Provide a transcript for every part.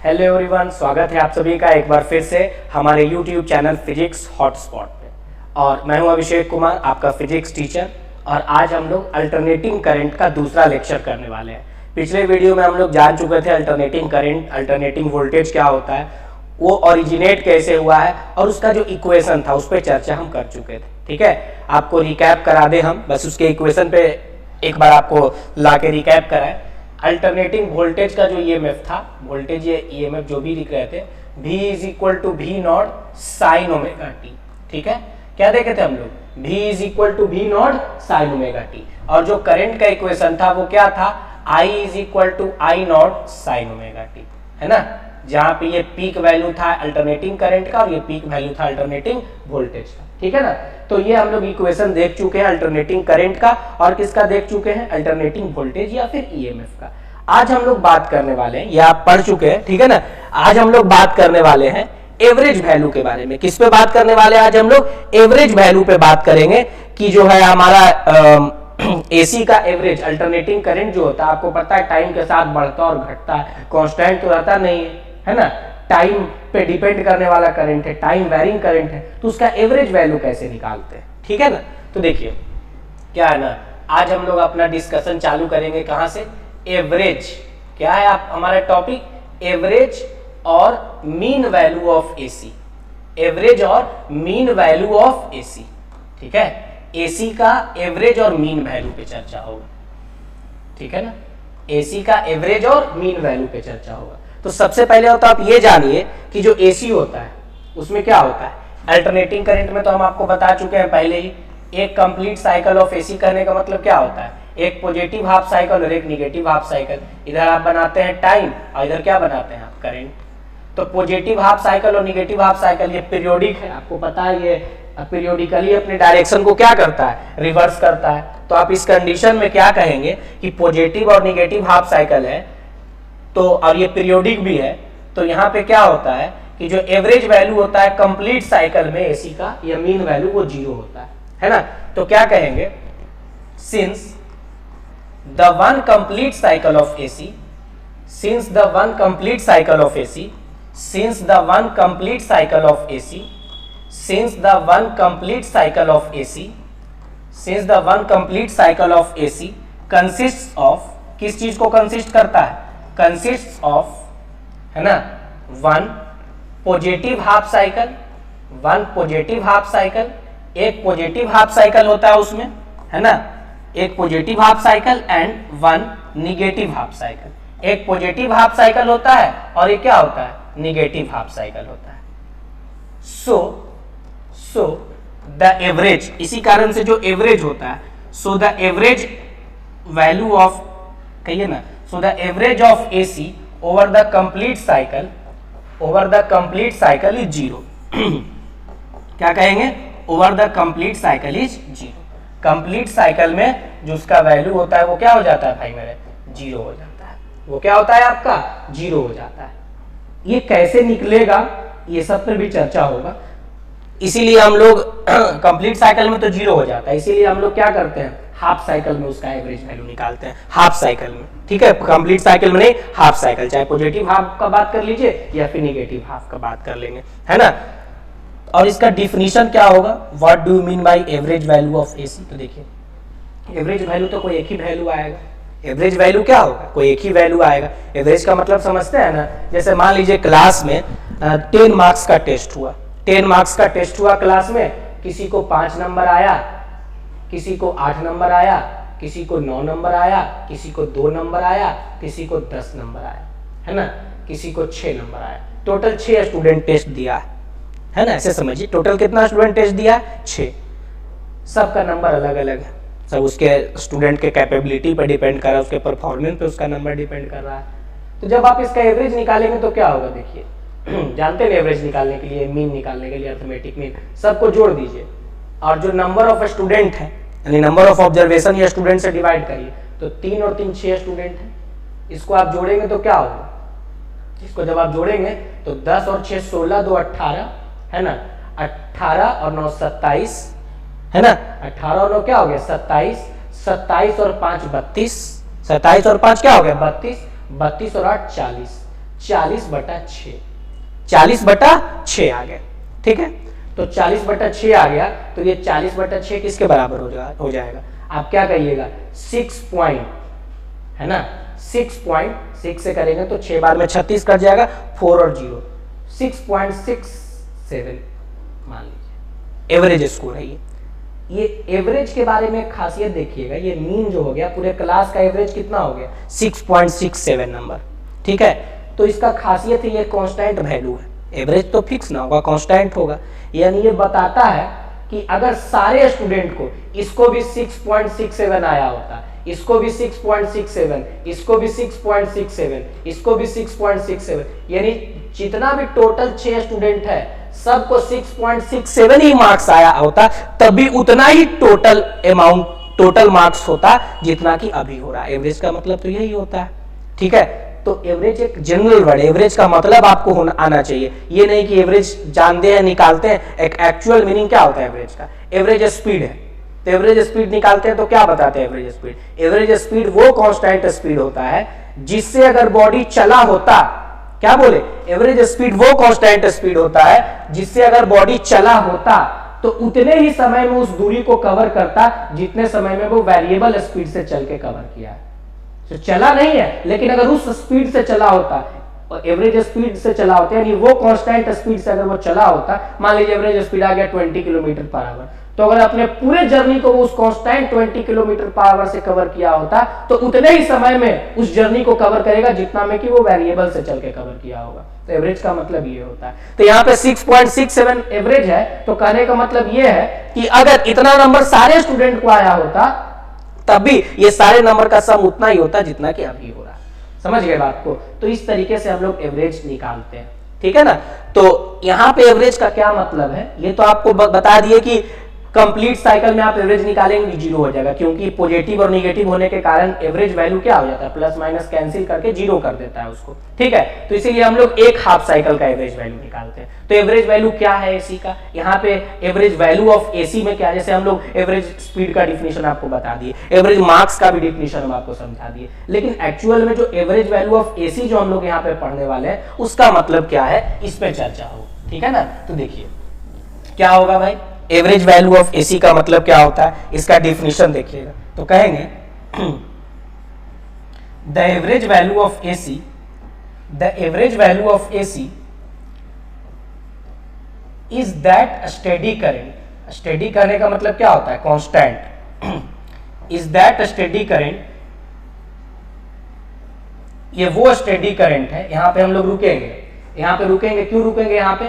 Hello everyone, स्वागत है आप सभी का एक बार फिर से हमारे YouTube चैनल फिजिक्स हॉटस्पॉट पे। और मैं हूं अभिषेक कुमार, आपका फिजिक्स टीचर। और आज हम लोग अल्टरनेटिंग करंट का दूसरा लेक्चर करने वाले हैं। पिछले वीडियो में हम लोग जान चुके थे अल्टरनेटिंग करंट, अल्टरनेटिंग वोल्टेज क्या होता है, वो ओरिजिनेट कैसे हुआ है और उसका जो इक्वेशन था उस पर चर्चा हम कर चुके थे। ठीक है, आपको रिकैप करा दे, हम बस उसके इक्वेशन पे एक बार आपको ला के रिकैप कराएं। अल्टरनेटिंग वोल्टेज का जो ईएमएफ था, वोल्टेज ये ईएमएफ जो भी लिख रहे थे, V is equal to V naught sine omega T. ठीक है, क्या देखे थे हम लोग, V is equal to V naught sine omega T. और जो करंट का इक्वेशन था वो क्या था, I is equal to I not sine omega T, है ना। जहां पे ये पीक वैल्यू था अल्टरनेटिंग करंट का और ये पीक वैल्यू था अल्टरनेटिंग वोल्टेज का। ठीक है ना, तो ये हम लोग इक्वेशन देख चुके हैं अल्टरनेटिंग करंट का, और किसका देख चुके हैं, अल्टरनेटिंग वोल्टेज या फिर ईएमएफ का। आज हम लोग बात करने वाले हैं, ये आप पढ़ चुके हैं, ठीक है ना। आज हम लोग बात करने वाले हैं एवरेज वैल्यू के बारे में। किस पे बात करने वाले हैं आज हम लोग, एवरेज वैल्यू पे बात करेंगे कि जो है हमारा एसी का एवरेज अल्टरनेटिंग करंट जो होता है, आपको पता है टाइम के साथ बढ़ता और घटता है, कांस्टेंट तो रहता नहीं है ना, टाइम पे डिपेंड करने वाला करंट है, टाइम वेरिंग करंट है, तो उसका एवरेज वैल्यू कैसे निकालते हैं। ठीक है ना, तो देखिए क्या है ना, आज हम लोग अपना डिस्कशन चालू करेंगे कहां से, एवरेज। क्या है आप हमारा टॉपिक, एवरेज और mean value of AC, average और मीन वैल्यू ऑफ एसी। ठीक है, एसी का एवरेज और मीन वैल्यू पे चर्चा होगा। ठीक है ना, एसी का एवरेज और मीन वैल्यू पे चर्चा होगा। तो सबसे पहले होता आप ये जानिए कि जो एसी होता है उसमें क्या होता है। अल्टरनेटिंग करंट में तो हम आपको बता चुके हैं पहले ही, एक कंप्लीट साइकिल ऑफ एसी करने का मतलब क्या होता है, एक पॉजिटिव हाफ साइकिल और एक निगेटिव हाफ साइकिल। इधर आप बनाते हैं टाइम और इधर क्या बनाते हैं आप, करंट। तो पॉजिटिव हाफ साइकिल और निगेटिव हाफ साइकिल ये पीरियोडिक है, आपको पता है ये पीरियोडिकली अपने डायरेक्शन को क्या करता है, रिवर्स करता है। तो आप इस कंडीशन में क्या कहेंगे कि पॉजिटिव और निगेटिव हाफ साइकिल है तो, और ये पीरियोडिक भी है, तो यहाँ पे क्या होता है कि जो एवरेज वैल्यू होता है कंप्लीट साइकिल में एसी का, या मीन वैल्यू वो 0 होता है ना। तो क्या कहेंगे, since the one complete cycle of AC, since the one complete cycle of AC, since the one complete cycle of AC, since the one complete cycle of AC, since the one complete cycle of AC consist of, किस चीज को consist करता है, consist of, है ना, one positive half cycle, one positive half cycle, एक positive half cycle होता है उसमें, है ना, एक positive half cycle and one negative half cycle. एक पॉजिटिव हाफ साइकिल होता है और ये क्या होता है, निगेटिव हाफ साइकिल होता है। सो द एवरेज, इसी कारण से जो एवरेज होता है, so the average value of, कहिए ना, so the average of AC over the complete cycle, over the complete cycle is 0। क्या कहेंगे, over the complete cycle is 0। Complete cycle में जो उसका वैल्यू होता है वो क्या हो जाता है भाई मेरे, 0 हो जाता है। वो क्या होता है आपका, 0 हो जाता है। ये कैसे निकलेगा ये सब पर भी चर्चा होगा। इसीलिए हम लोग कंप्लीट साइकिल में तो 0 हो जाता है, इसीलिए हम लोग क्या करते हैं, हाफ साइकिल में उसका एवरेज वैल्यू निकालते हैं, हाफ साइकिल में। ठीक है, कंप्लीट साइकिल में नहीं, हाफ साइकिल, चाहे पॉजिटिव हाफ का बात कर लीजिए या फिर निगेटिव हाफ का बात कर लेंगे, है ना। और इसका डिफिनीशन क्या होगा, what do you mean by average value of AC. तो देखिए एवरेज वैल्यू तो कोई एक ही वैल्यू आएगा, एवरेज वैल्यू क्या होगा, कोई एक ही वैल्यू आएगा। एवरेज का मतलब समझते हैं ना, जैसे मान लीजिए क्लास में 10 मार्क्स का टेस्ट हुआ, 10 मार्क्स का टेस्ट हुआ क्लास में, किसी को 5 नंबर आया, किसी को 8 नंबर आया, किसी को 9 नंबर आया, किसी को 2 नंबर आया, किसी को 10 नंबर आया, है ना, किसी को 6 नंबर आया। टोटल 6 स्टूडेंट टेस्ट दिया है ना, ऐसे समझिए टोटल कितना स्टूडेंट टेस्ट दिया, 6। सबका नंबर अलग अलग है, सब उसके स्टूडेंट के कैपेबिलिटी पर डिपेंड कर रहा है, उसके परफॉर्मेंस पे उसका नंबर डिपेंड कर रहा है। तो जब आप इसका एवरेज निकालेंगे तो क्या होगा, देखिए जानते हैं एवरेज निकालने के लिए, मीन निकालने के लिए अर्थमेटिक मीन, सबको जोड़ दीजिए और जो नंबर ऑफ स्टूडेंट है यानी नंबर ऑफ ऑब्जर्वेशन या स्टूडेंट से डिवाइड करिए। तो 3 और 3 6 स्टूडेंट हैं, इसको आप जोड़ेंगे तो क्या होगा, इसको जब आप जोड़ेंगे तो 10 और 6 16, 2 18, है ना, 18 और 9 27, है ना, 18 और 9 क्या हो गया 27, 27 और 5 32, 27 और 5 क्या हो गया 32, 32 और 8 40, 40/6, 40/6 आ गया। ठीक है, तो 40/6 आ गया, तो ये 40/6 किसके बराबर हो जाएगा? आप क्या कहिएगा? 6 पॉइंट, है ना, 6.6 से करेंगे तो 6 बार में 36 कट जाएगा, 4 और 0, 6.67 मान लीजिए एवरेज स्कोर है ये एवरेज के बारे में खासियत देखिएगा, ये मीन जो हो गया पूरे क्लास का एवरेज कितना हो गया? 6.67 नंबर। ठीक है, तो इसका खासियत है ये कांस्टेंट वैल्यू है, एवरेज तो फिक्स ना होगा, कांस्टेंट होगा। यानी ये बताता है कि अगर सारे स्टूडेंट को इसको भी 6.67 आया होता, इसको भी 6.67, इसको भी 6.67, इसको भी 6.67, यानी जितना भी टोटल 6 स्टूडेंट है सबको 6.67 ही मार्क्स आया होता, तभी उतना ही टोटल अमाउंट, टोटल मार्क्स होता जितना कि अभी हो रहा है। एवरेज का मतलब तो यही होता है। ठीक है, तो एवरेज एक जनरल वर्ड, एवरेज का मतलब आपको आना चाहिए, ये नहीं कि एवरेज जानते हैं निकालते हैं। एक एक्चुअल मीनिंग क्या होता है एवरेज का? एवरेज स्पीड है, तो एवरेज स्पीड निकालते हैं तो क्या बताते हैं एवरेज स्पीड? एवरेज स्पीड वो कांस्टेंट स्पीड होता है जिससे अगर बॉडी चला होता, क्या बोले? एवरेज स्पीड वो कांस्टेंट स्पीड होता है जिससे अगर बॉडी चला होता तो उतने ही समय में उस दूरी को कवर करता जितने समय में वो वेरिएबल स्पीड से चल के कवर किया है। तो चला नहीं है, लेकिन अगर उस स्पीड से चला होता और एवरेज स्पीड से चला होता, यानी वो कांस्टेंट स्पीड से अगर वो चला होता, मान लीजिए एवरेज स्पीड आ गया 20 किलोमीटर पर आवर, तो अगर अपने पूरे जर्नी को उस कांस्टेंट 20 किलोमीटर पर आवर से कवर किया होता तो उतने ही समय में उस जर्नी को कवर करेगा जितना में कि वो वेरिएबल से चल के कवर किया होगा। तो एवरेज का मतलब ये होता है। तो यहाँ पे 6.67 एवरेज है, तो कहने का मतलब ये है कि अगर इतना नंबर सारे स्टूडेंट को आया होता तब भी ये सारे नंबर का सम उतना ही होता जितना कि अभी हो रहा है। समझ गए बात को? तो इस तरीके से हम लोग एवरेज निकालते हैं। ठीक है ना, तो यहाँ पे एवरेज का क्या मतलब है ये तो आपको बता दिए कि कंप्लीट साइकिल में आप एवरेज निकालेंगे 0 हो जाएगा, क्योंकि पॉजिटिव और नेगेटिव होने के कारण एवरेज वैल्यू क्या हो जाता है? प्लस माइनस कैंसिल करके 0 कर देता है उसको। ठीक है, तो इसीलिए हम लोग एक हाफ साइकिल का एवरेज वैल्यू निकालते हैं। तो एवरेज वैल्यू क्या है एसी का? यहाँ पे एवरेज वैल्यू ऑफ एसी में क्या, जैसे हम लोग एवरेज स्पीड का डिफिनेशन आपको बता दिए, एवरेज मार्क्स का भी डिफिनेशन हम आपको समझा दिए, लेकिन एक्चुअल में जो एवरेज वैल्यू ऑफ एसी जो हम लोग यहाँ पे पढ़ने वाले हैं उसका मतलब क्या है, इस पे चर्चा हो। ठीक है ना, तो देखिए क्या होगा भाई, एवरेज वैल्यू ऑफ एसी का मतलब क्या होता है, इसका डिफिनेशन देखिएगा। तो कहेंगे the average value of AC, the average value of AC is that steady current. Steady करने का मतलब क्या होता है? Constant. Is that steady current, ये वो स्टेडी करंट है। यहां पे हम लोग रुकेंगे, यहाँ पे रुकेंगे, क्यों रुकेंगे यहाँ पे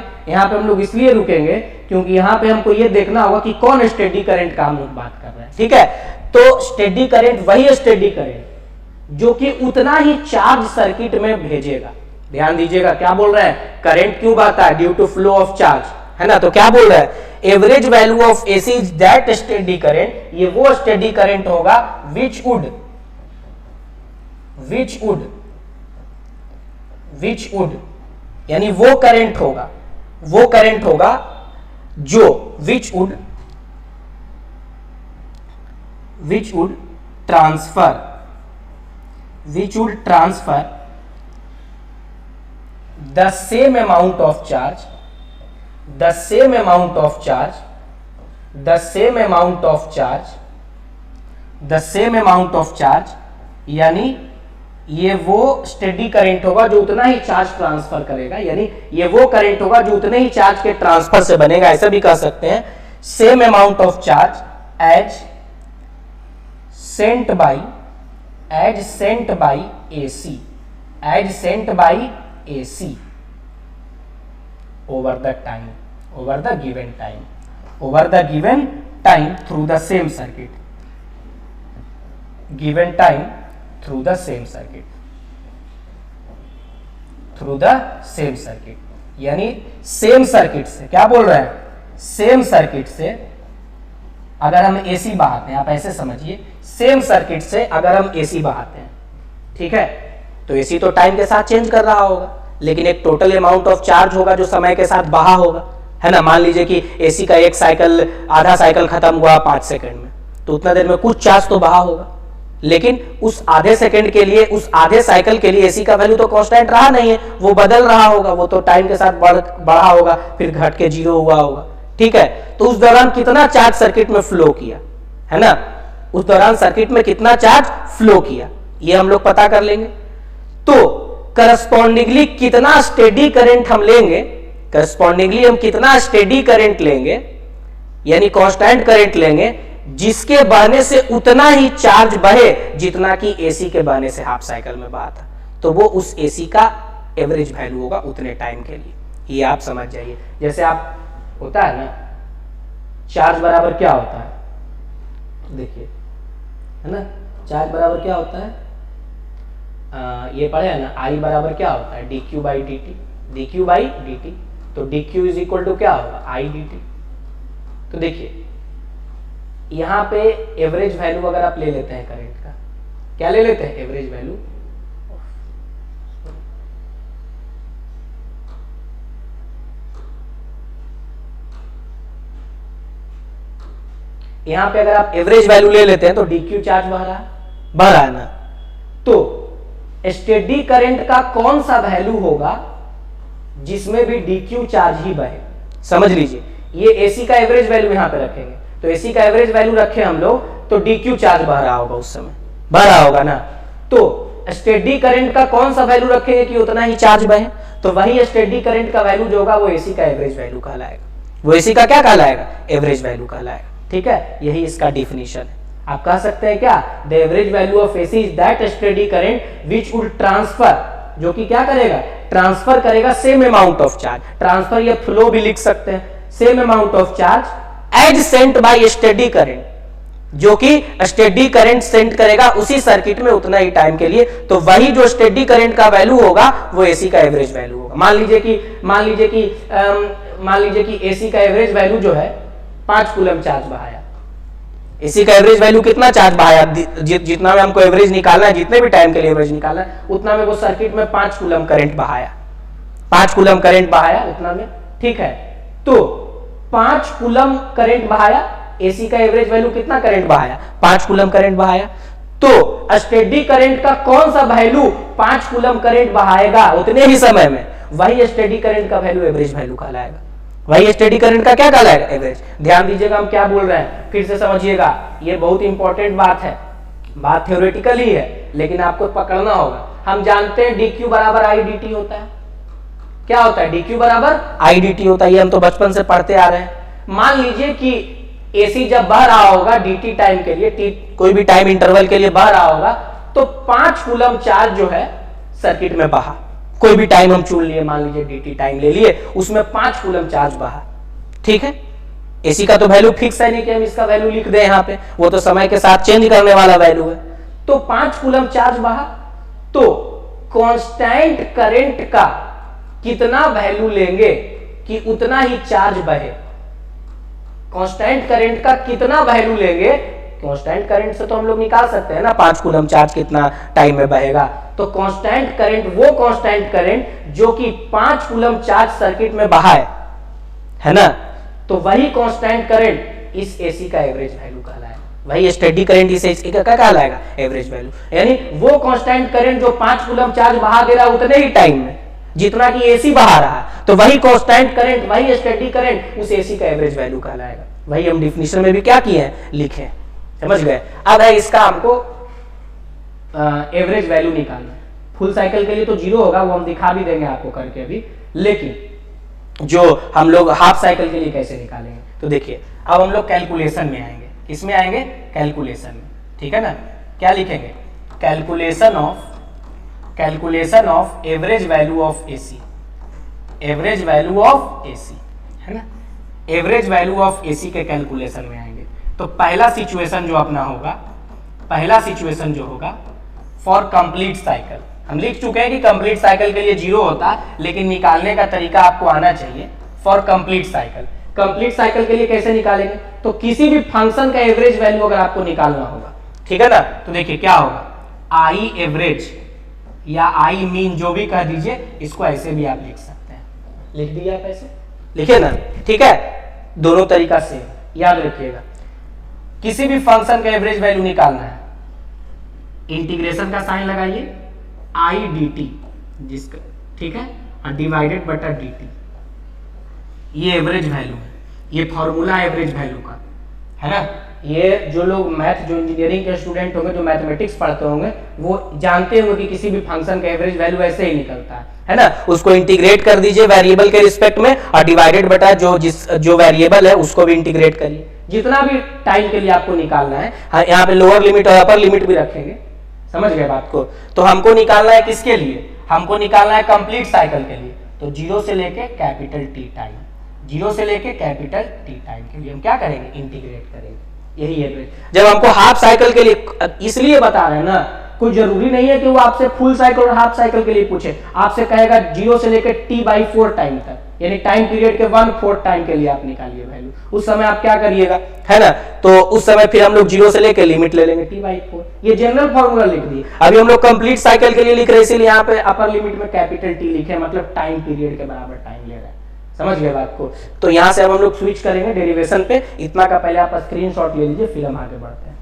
हम लोग इसलिए रुकेंगे क्योंकि यहाँ पे हमको ये देखना होगा कि कौन स्टेडी करंट का हम लोग बात कर रहे हैं। ठीक है, तो स्टेडी करंट वही स्टेडी करंट जो कि उतना ही चार्ज सर्किट में भेजेगा। ध्यान दीजिएगा क्या बोल रहे हैं, करंट क्यों बहता है? Due to flow of charge, है ना। तो क्या बोल रहे हैं, average value of AC is that steady current, ये वो स्टेडी करंट होगा विच वुड यानी वो करंट होगा जो which would transfer the same amount of charge, यानी ये वो स्टेडी करंट होगा जो उतना ही चार्ज ट्रांसफर करेगा, यानी ये वो करंट होगा जो उतने ही चार्ज के ट्रांसफर से बनेगा। ऐसा भी कह सकते हैं, same amount of charge as sent by AC over the given time through the same circuit, यानी सेम सर्किट से, क्या बोल रहे हैं, सेम सर्किट से अगर हम एसी बहाते हैं, आप ऐसे समझिए, सेम सर्किट से अगर हम एसी बहाते हैं, ठीक है, तो एसी तो टाइम के साथ चेंज कर रहा होगा, लेकिन एक टोटल अमाउंट ऑफ चार्ज होगा जो समय के साथ बहा होगा, है ना। मान लीजिए कि एसी का आधा साइकिल खत्म हुआ 5 सेकंड में, तो उतना देर में कुछ चार्ज तो बहा होगा, लेकिन उस आधे सेकंड के लिए, उस आधे साइकिल के लिए एसी का वैल्यू तो कांस्टेंट रहा नहीं है, वो बदल रहा होगा, वो तो टाइम के साथ बढ़ा होगा, फिर घट के 0 हुआ होगा। ठीक है, तो उस दौरान कितना चार्ज सर्किट में फ्लो किया, है ना, उस दौरान सर्किट में कितना चार्ज फ्लो किया, ये हम लोग पता कर लेंगे। तो करस्पॉन्डिंगली कितना स्टेडी करंट हम लेंगे, करस्पॉन्डिंगली हम कितना स्टेडी करंट लेंगे, यानी कांस्टेंट करंट लेंगे, जिसके बहने से उतना ही चार्ज बहे जितना कि एसी के बहने से हाफ साइकिल में बहा था, तो वो उस एसी का एवरेज वैल्यू होगा उतने टाइम के लिए। ये आप समझ जाइए। जैसे आप होता है ना, चार्ज बराबर क्या होता है, देखिए, है ना, चार्ज बराबर क्या होता है, ये पढ़े है ना, आई बराबर क्या होता है, dq by dt, dq by dt, तो dq इज इक्वल टू क्या होगा, आई dt। तो देखिए यहां पे एवरेज वैल्यू अगर आप ले लेते हैं करंट का, क्या ले लेते हैं, एवरेज वैल्यू, यहां पे अगर आप एवरेज वैल्यू ले लेते हैं तो dq चार्ज बह रहा है ना, तो स्टेडी करंट का कौन सा वैल्यू होगा जिसमें भी dq चार्ज ही बहे। समझ लीजिए, ये एसी का एवरेज वैल्यू यहां पे रखेंगे, तो एसी का एवरेज वैल्यू रखे हम लोग, तो dq चार्ज बह रहा होगा, उस समय बह रहा होगा ना, तो स्टेडी करंट का कौन सा वैल्यू रखेंगे कि उतना ही चार्ज बहे, तो वही स्टेडी करंट का वैल्यू जो होगा वो एसी का एवरेज वैल्यू कहलाएगा, वो एसी का क्या कहलाएगा, एवरेज वैल्यू कहलाएगा। ठीक है, यही इसका डिफिनीशन है। आप कह सकते हैं क्या, the average value of AC is that steady current which would transfer, जो कि क्या करेगा, ट्रांसफर करेगा same amount of charge, transfer या फ्लो भी लिख सकते हैं, same amount of charge as sent by steady current, जो कि स्टेडी करंट सेंड करेगा उसी सर्किट में उतना ही टाइम के लिए, तो वही जो स्टेडी करंट का वैल्यू होगा वो एसी का एवरेज वैल्यू होगा। मान लीजिए कि एसी का एवरेज वैल्यू जो है 5 कूलम चार्ज बहाया, एसी का एवरेज वैल्यू कितना चार्ज बहाया, जितना में हमको एवरेज निकालना है, जितने भी टाइम के लिए एवरेज निकालना है, उतना में वो सर्किट में 5 कूलम करंट बहाया, 5 कूलम करंट बहाया उतना में। ठीक है, तो 5 कूलम करंट बहाया, एसी का एवरेज वैल्यू कितना करंट बहाया, 5 कूलम करंट बहाया, तो स्टेडी करंट का कौन सा वैल्यू 5 कूलम करंट बहाएगा उतने ही समय में, वही स्टेडी करंट का वैल्यू एवरेज वैल्यू कहलाएगा, वही स्टेडी करंट का क्या कहलाएगा, एवरेज। ध्यान दीजिएगा हम क्या बोल रहे हैं, फिर से समझिएगा, ये बहुत इंपॉर्टेंट बात है, बात थ्योरेटिकल ही है लेकिन आपको पकड़ना होगा। हम जानते हैं dq बराबर आई dt होता है, क्या होता है, dq बराबर आई dt होता है, ये हम तो बचपन से पढ़ते आ रहे हैं। मान लीजिए कि एसी जब बह रहा होगा dt टाइम के लिए, कोई भी टाइम इंटरवल के लिए बह रहा होगा, तो 5 कूलम चार्ज जो है सर्किट में बहा, कोई भी टाइम हम चुन लिए, मान लीजिए dt टाइम ले लिए, उसमें 5 कूलम चार्ज बहा। ठीक है, एसी का तो वैल्यू फिक्स है नहीं कि हम इसका वैल्यू लिख दें यहाँ पे, वो तो समय के साथ चेंज करने वाला वैल्यू है। तो 5 कूलम चार्ज बहा, तो कांस्टेंट करंट का कितना वैल्यू लेंगे कि उतना ही चार्ज बहे, कांस्टेंट करंट का कितना वैल्यू लेंगे, कांस्टेंट करंट से तो हम लोग निकाल सकते हैं ना 5 कूलम चार्ज कितना टाइम में बहेगा, तो कांस्टेंट करंट वो कांस्टेंट करंट जो कि 5 कूलम चार्ज सर्किट में बहा है ना, तो वही कांस्टेंट करंट इस एसी का एवरेज वैल्यू कहलाएगा, वही स्टेडी करंट इस एसी का क्या कहलाएगा, एवरेज वैल्यू। यानी वो कांस्टेंट करंट जो 5 कूलम चार्ज बहा दे रहा है उतने ही टाइम में जितना कि एसी बहा रहा है, तो वही कांस्टेंट करंट, वही स्टेडी करंट उस एसी का एवरेज वैल्यू कहलाएगा। वही हम डिफिनीशन में भी क्या किए हैं, लिखे हैं, समझ गए। अब है इसका हमको एवरेज वैल्यू निकालना है। फुल साइकिल के लिए तो 0 होगा, वो हम दिखा भी देंगे आपको करके अभी, लेकिन जो हम लोग हाफ साइकिल के लिए कैसे निकालेंगे, तो देखिए अब हम लोग कैलकुलेशन में आएंगे। किसमें आएंगे, कैलकुलेशन में, ठीक है ना। क्या लिखेंगे, calculation of average value of AC, average value of AC, है ना। एवरेज वैल्यू ऑफ एसी के कैलकुलेशन में आएंगे। तो पहला सिचुएशन जो अपना होगा, पहला सिचुएशन जो होगा फॉर कंप्लीट साइकिल, हम लिख चुके हैं कि कंप्लीट साइकिल के लिए 0 होता है, लेकिन निकालने का तरीका आपको आना चाहिए। For complete cycle, complete cycle के लिए कैसे निकालेंगे, तो किसी भी फंक्शन का एवरेज वैल्यू अगर आपको निकालना होगा, ठीक है ना, तो देखिए क्या होगा, आई एवरेज या आई मीन जो भी कह दीजिए, इसको ऐसे भी आप लिख सकते हैं। लिख दिए आप ऐसे, लिखे ना, ठीक है। दोनों तरीका से याद रखिएगा, किसी भी फंक्शन का एवरेज वैल्यू निकालना है इंटीग्रेशन का साइन लगाइए आई डी टी जिसका, ठीक है, और डिवाइडेड बटा डी टी, ये एवरेज वैल्यू है, ये फॉर्मूला एवरेज वैल्यू का है ना। ये जो लोग मैथ, जो इंजीनियरिंग के स्टूडेंट होंगे, जो मैथमेटिक्स पढ़ते होंगे, वो जानते होंगे कि किसी भी फंक्शन का एवरेज वैल्यू ऐसे ही निकलता है ना। उसको इंटीग्रेट कर दीजिए वेरिएबल के रिस्पेक्ट में और डिवाइडेड बटा जो वेरिएबल है उसको भी इंटीग्रेट करिए, जितना भी टाइम के लिए आपको निकालना है। हाँ, यहाँ पे लोअर लिमिट और अपर लिमिट भी रखेंगे, समझ गए बात को। तो हमको निकालना है किसके लिए, हमको निकालना है कंप्लीट साइकिल के लिए। तो जीरो से लेके कैपिटल टी टाइम, जीरो से लेके कैपिटल टी टाइम के लिए हम क्या करेंगे, इंटीग्रेट करेंगे, यही है। जब हमको हाफ साइकिल के लिए, इसलिए बता रहे हैं ना, कोई जरूरी नहीं है कि वो आपसे फुल साइकिल और हाफ साइकिल के लिए पूछे। आपसे कहेगा जीरो से लेकर t/4 टाइम तक, यानी टाइम पीरियड के 1/4 टाइम के लिए आप निकालिए वैल्यू, उस समय आप क्या करिएगा, है ना। तो उस समय फिर हम लोग जीरो से लेकर लिमिट ले लेंगे t/4, ये जनरल फॉर्मूला लिख दिए। अभी हम लोग कंप्लीट साइकिल के लिए लिख रहे हैं, इसीलिए यहाँ पे अपर लिमिट में कैपिटल टी लिखे, मतलब टाइम पीरियड के बराबर टाइम ले रहे हैं, समझ गए बात को। तो यहां से अब हम लोग स्विच करेंगे डेरिवेशन पे। इतना का पहले आप स्क्रीनशॉट ले लीजिए, फिर हम आगे बढ़ते हैं।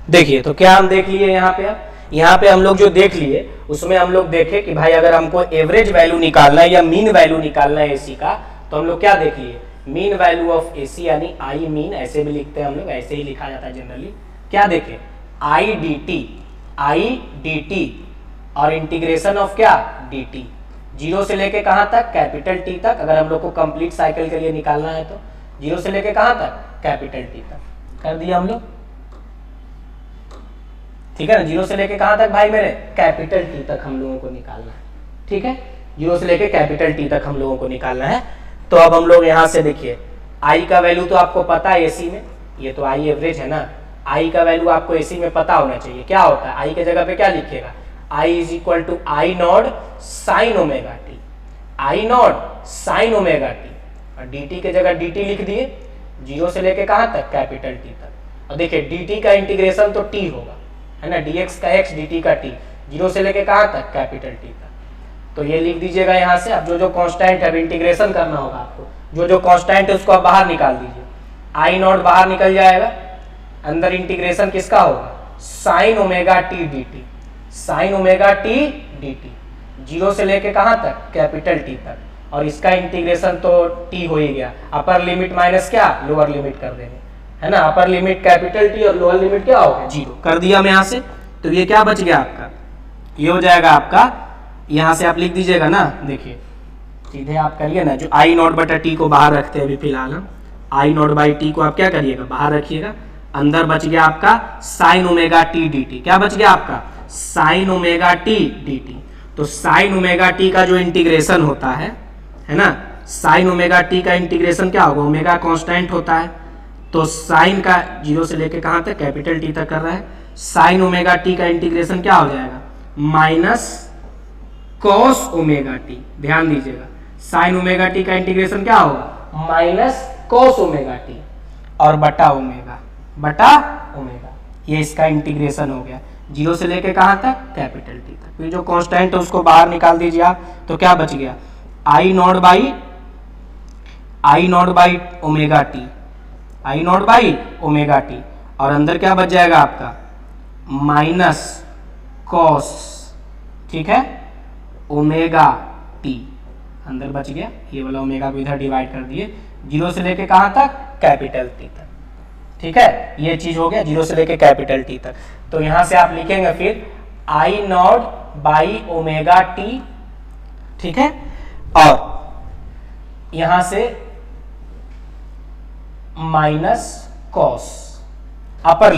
देखिए, तो क्या हम देख लिए यहाँ पे, अब यहाँ पे हम लोग जो देख लिए उसमें हम लोग देखे कि भाई अगर हमको एवरेज वैल्यू निकालना है या मीन वैल्यू निकालना है एसी का, तो हम लोग क्या देख लिए, मीन वैल्यू ऑफ एसी यानी आई मीन, ऐसे भी लिखते हैं हम लोग, ऐसे ही लिखा जाता है जनरली। क्या देखे, आई डी टी और इंटीग्रेशन ऑफ क्या, डी टी, जीरो से लेके कहां तक, कैपिटल टी तक। अगर हम लोग को कंप्लीट साइकिल के लिए निकालना है तो जीरो से लेके कहां तक, कैपिटल टी तक कर दिया हम लोग, ठीक है ना। जीरो से लेके कहां तक भाई मेरे, कैपिटल टी तक हम लोगों को निकालना है, ठीक है। जीरो से लेके कैपिटल टी तक हम लोगों को निकालना है। तो अब हम लोग यहां से देखिए, आई का वैल्यू तो आपको पता है एसी में, ये तो आई एवरेज है ना। आई का वैल्यू आपको एसी में पता होना चाहिए, क्या होता है, आई के जगह पे क्या लिखिएगा, I is equal to I not sine omega t, I not sine omega T, और डी टी के जगह डी टी लिख दिए, जीरो से लेके कहां तक, कैपिटल टी तक। और देखिए डी टी का इंटीग्रेशन तो टी होगा, है ना, dx का x dt का t, जीरो से लेके कहां तक, कैपिटल टी तक। तो ये लिख दीजिएगा यहाँ से। अब जो कांस्टेंट है, इंटीग्रेशन करना होगा आपको, जो कांस्टेंट है उसको आप बाहर निकाल दीजिए, आई नॉट बाहर निकल जाएगा, अंदर इंटीग्रेशन किसका होगा, sign omega T D T, sign omega T D T, zero से लेके कहां तक, कैपिटल टी तक। और इसका इंटीग्रेशन तो t हो ही गया, अपर लिमिट माइनस क्या, लोअर लिमिट कर देंगे, है ना। अपर लिमिट कैपिटल टी और लोअर लिमिट क्या होगा, जीरो कर दिया हम यहाँ से। तो ये क्या बच गया आपका, ये हो जाएगा आपका, यहाँ से आप लिख दीजिएगा ना, देखिए सीधे आप करिए ना, जो आई नॉट बटा टी को बाहर रखते हैं अभी फिलहाल हम, आई नॉट बाई टी को आप क्या करिएगा, बाहर रखिएगा। अंदर बच गया आपका sign omega T D T, क्या बच गया आपका, sign omega T D T. तो साइन ओमेगा टी का जो इंटीग्रेशन होता है ना, साइन ओमेगा टी का इंटीग्रेशन क्या होगा, ओमेगा कांस्टेंट होता है, तो साइन का जीरो से लेके कहां तक, कैपिटल टी तक कर रहा है, साइन ओमेगा टी का इंटीग्रेशन क्या हो जाएगा, माइनस कॉस ओमेगा टी। ध्यान दीजिएगा, साइन ओमेगा टी का इंटीग्रेशन क्या होगा, माइनस कॉस ओमेगा टी और बटा ओमेगा, ये इसका इंटीग्रेशन हो गया, जीरो से लेके कहां तक, कैपिटल टी तक। फिर जो कांस्टेंट है उसको बाहर निकाल दीजिए आप, तो क्या बच गया, I nought by omega t, I nought by omega T, और अंदर क्या बच जाएगा आपका, माइनस कॉस, ठीक है, ओमेगा टी अंदर बच गया। ये वाला ओमेगा को इधर डिवाइड कर दिए, जीरो से लेके कहां तक, कैपिटल टी तक, ठीक है। ये चीज हो गया जीरो से लेके कैपिटल टी तक। तो यहां से आप लिखेंगे फिर आई नॉट बाई ओमेगा टी, ठीक है, और यहां से minus cos, upper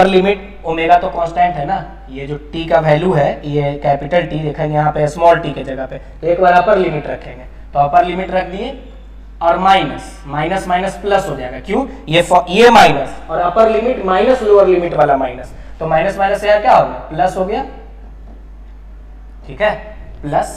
limit omega तो कांस्टेंट है ना, ये जो टी का वैल्यू है, ये कैपिटल टी देखेंगे यहाँ पे स्मॉल टी के जगह पे, तो एक बार अपर लिमिट रखेंगे, तो अपर लिमिट रख दिए, और माइनस माइनस प्लस हो जाएगा, क्यों, ये माइनस और upper limit minus lower limit वाला माइनस, तो माइनस माइनस से क्या हो गया, प्लस हो गया, ठीक है, प्लस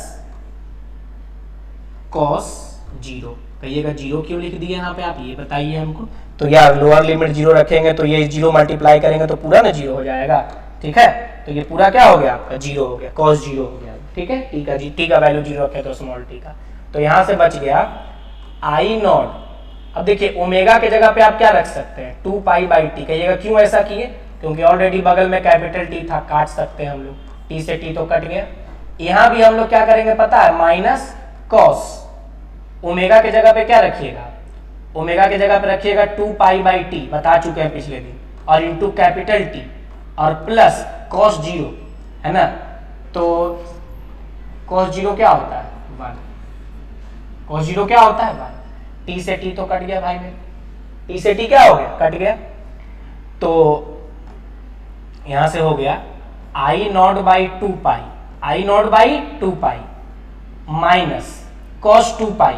कॉस जीरो। कहिएगा जीरो क्यों लिख दिए यहाँ पे आप, ये बताइए हमको। तो यार लोअर लिमिट जीरो रखेंगे तो ये जीरो मल्टीप्लाई करेंगे तो पूरा ना जीरो हो जाएगा, ठीक है। तो ये पूरा क्या हो गया आपका, जीरो हो गया, कॉस जीरो हो गया, ठीक है। टी का टी का वैल्यू जीरो रखे तो स्मॉल टी का, तो यहाँ से बच गया आई नॉट। अब देखिए ओमेगा के जगह पे आप क्या रख सकते हैं, 2 पाई बाई टी। कहिएगा क्यों ऐसा किए, क्योंकि ऑलरेडी बगल में कैपिटल टी था, काट सकते हैं हम लोग, टी से टी तो कट गया। यहाँ भी हम लोग क्या करेंगे पता है, माइनस कॉस। ओमेगा के जगह पे क्या रखिएगा, ओमेगा के जगह पे रखिएगा 2 पाई बाई टी, बता चुके हैं पिछले दिन, और इंटू कैपिटल टी और प्लस कॉस जीरो, है ना। तो कॉस जीरो क्या होता है, 1। कॉस जीरो क्या होता है, 1। टी से टी तो कट गया भाई मेरे, टी से टी क्या हो गया, कट गया। तो यहां से हो गया I nought by 2 pi, I nought by 2 pi minus cos 2 pi.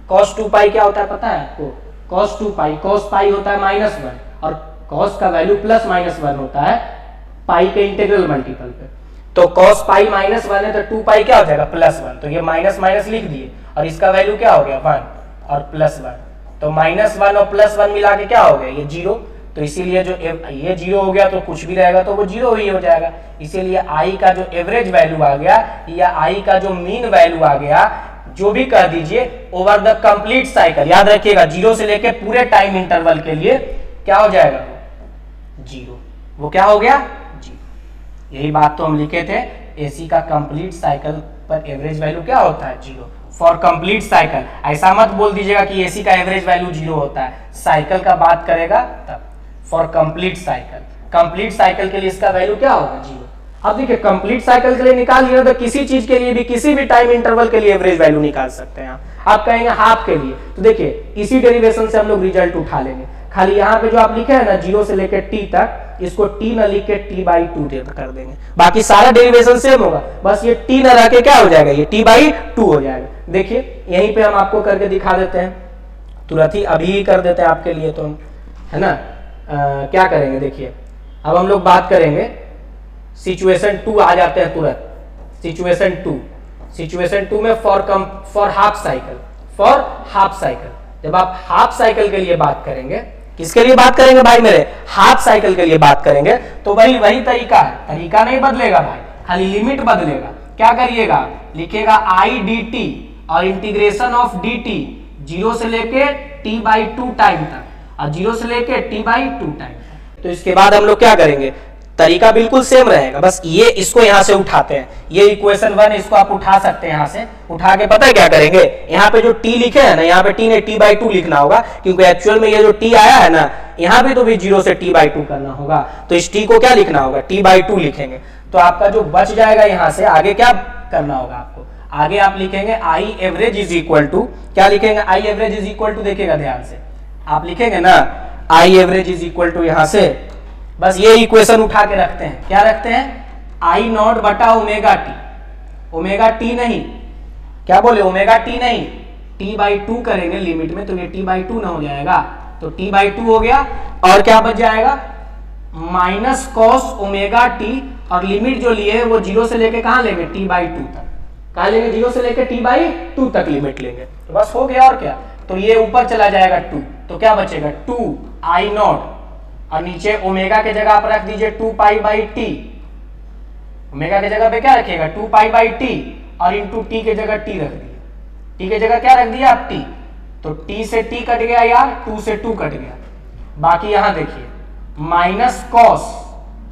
Cos 2 pi क्या होता है पता है आपको, कॉस 2 पाई, कॉस पाई होता है -1 और कॉस का वैल्यू प्लस -1 होता है पाई के इंटीग्रल मल्टीपल पे। तो कॉस पाई -1 है तो 2 पाई क्या हो जाएगा, +1। तो ये माइनस माइनस लिख दिए और इसका वैल्यू क्या हो गया, 1 और +1। तो -1 और +1 मिला के क्या हो गया, ये 0। तो इसीलिए जो ये 0 हो गया तो कुछ भी रहेगा तो वो 0 ही हो जाएगा। इसीलिए आई का जो एवरेज वैल्यू आ गया या आई का जो मीन वैल्यू आ गया, जो भी कर दीजिए, ओवर द कंप्लीट साइकिल, याद रखिएगा 0 से लेके पूरे टाइम इंटरवल के लिए क्या हो जाएगा, 0। वो क्या हो गया, 0। यही बात तो हम लिखे थे, एसी का कंप्लीट साइकिल पर एवरेज वैल्यू क्या होता है, 0 फॉर कंप्लीट साइकिल। ऐसा मत बोल दीजिएगा कि एसी का एवरेज वैल्यू 0 होता है, साइकिल का बात करेगा तब। For complete cycle, complete cycle के लिए इसका वैल्यू क्या होगा, 0। अब देखिए कंप्लीट साइकिल के लिए निकाल लिया तो किसी चीज के लिए भी किसी भी टाइम इंटरवल के लिए एवरेज वैल्यू निकाल सकते हैं आप कहेंगे हाफ के लिए, तो देखिए इसी डेरिवेशन से हम लोग रिजल्ट उठा लेंगे। खाली यहाँ पे जो आप लिखे हैं ना 0 से लेकर टी तक, इसको टी न लिख के t/2 कर देंगे, बाकी सारा डेरिवेशन सेम होगा, बस ये टी न रह के क्या हो जाएगा, ये t/2 हो जाएगा। देखिए यहीं पे हम आपको करके दिखा देते हैं, तुरंत ही अभी कर देते हैं आपके लिए, तो हम है ना क्या करेंगे, देखिए अब हम लोग बात करेंगे सिचुएशन 2 आ जाते हैं तुरंत। सिचुएशन 2 में for half cycle, for half cycle, जब आप हाफ साइकिल के लिए बात करेंगे, किसके लिए बात करेंगे भाई मेरे, हाफ साइकिल के लिए बात करेंगे, तो वही तरीका है, तरीका नहीं बदलेगा भाई, खाली लिमिट बदलेगा। क्या करिएगा, लिखेगा आई डी टी और इंटीग्रेशन ऑफ डी टी 0 से लेके t/2 टाइम तक और 0 से लेके t/2 टाइम तक। तो इसके बाद हम लोग क्या करेंगे, तरीका बिल्कुल सेम रहेगा, बस ये इसको यहां से उठाते हैं, ये इक्वेशन 1 इसको आप उठा सकते हैं, यहां से उठा के पता है क्या करेंगे, यहाँ पे जो t लिखे है ना, यहाँ पे t ने t/2 लिखना होगा, क्योंकि एक्चुअल में ये जो t आया है ना, यहाँ पे तो भी 0 से t/2 करना होगा, तो इस t को क्या लिखना होगा, t/2 लिखेंगे। तो आपका जो बच जाएगा यहाँ से, आगे क्या करना होगा आपको, आगे आप लिखेंगे I average is equal to, क्या लिखेंगे, I average is equal to, देखिएगा ध्यान से आप लिखेंगे ना, I average is equal to, यहां से बस ये इक्वेशन उठा के रखते हैं, क्या रखते हैं, आई नॉट बटा ओमेगा टी, ओमेगा टी नहीं, क्या बोले, ओमेगा टी नहीं, t/2 करेंगे लिमिट में, तो ये t/2 ना हो जाएगा, तो t/2 हो गया, और क्या बच जाएगा, माइनस कॉस ओमेगा टी, और लिमिट जो लिए वो 0 से लेके कहां लेंगे, t/2 तक, कहां लेंगे, 0 से लेके t/2 तक लिमिट लेंगे, तो बस हो गया, और क्या, तो ये ऊपर चला जाएगा 2, तो क्या बचेगा 2 आई नॉट, और नीचे ओमेगा के जगह आप रख दीजिए 2 पाई टी, ओमेगा के जगह पे क्या रखिएगा 2 पाई टी, और इंटू टी के जगह टी रख दिया, टी के जगह क्या रख दिया आप टी, तो टी से टी कट गया यार, 2 से 2 कट गया, बाकी यहां देखिए माइनस कॉस,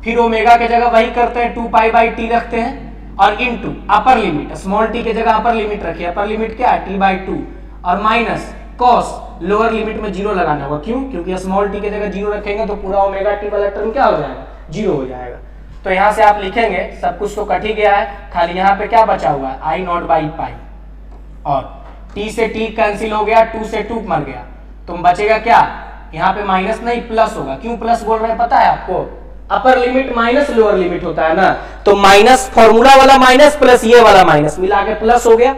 फिर ओमेगा के जगह वही करते हैं 2 पाई टी रखते हैं, और into upper limit, small T के जगह अपर लिमिट रखिए, अपर लिमिट क्या है t/2, और माइनस कॉस, लोअर लिमिट में 0 लगाना होगा, क्यों, क्योंकि स्मॉल टी के जगह 0 रखेंगे तो पूरा ओमेगा टी वाला टर्म क्या हो जाएगा, 0 हो जाएगा। तो यहां से आप लिखेंगे, सब कुछ तो कट ही गया है, खाली यहाँ पे क्या बचा हुआ है, आई नॉट बाई पाई, और t से t कैंसिल हो गया, 2 से 2 मर गया, तो बचेगा क्या, यहाँ पे माइनस नहीं प्लस होगा, क्यों प्लस बोल रहे हैं पता है आपको, upper limit minus lower limit होता है ना, तो माइनस फॉर्मूला वाला माइनस प्लस ये वाला माइनस मिला के प्लस हो गया,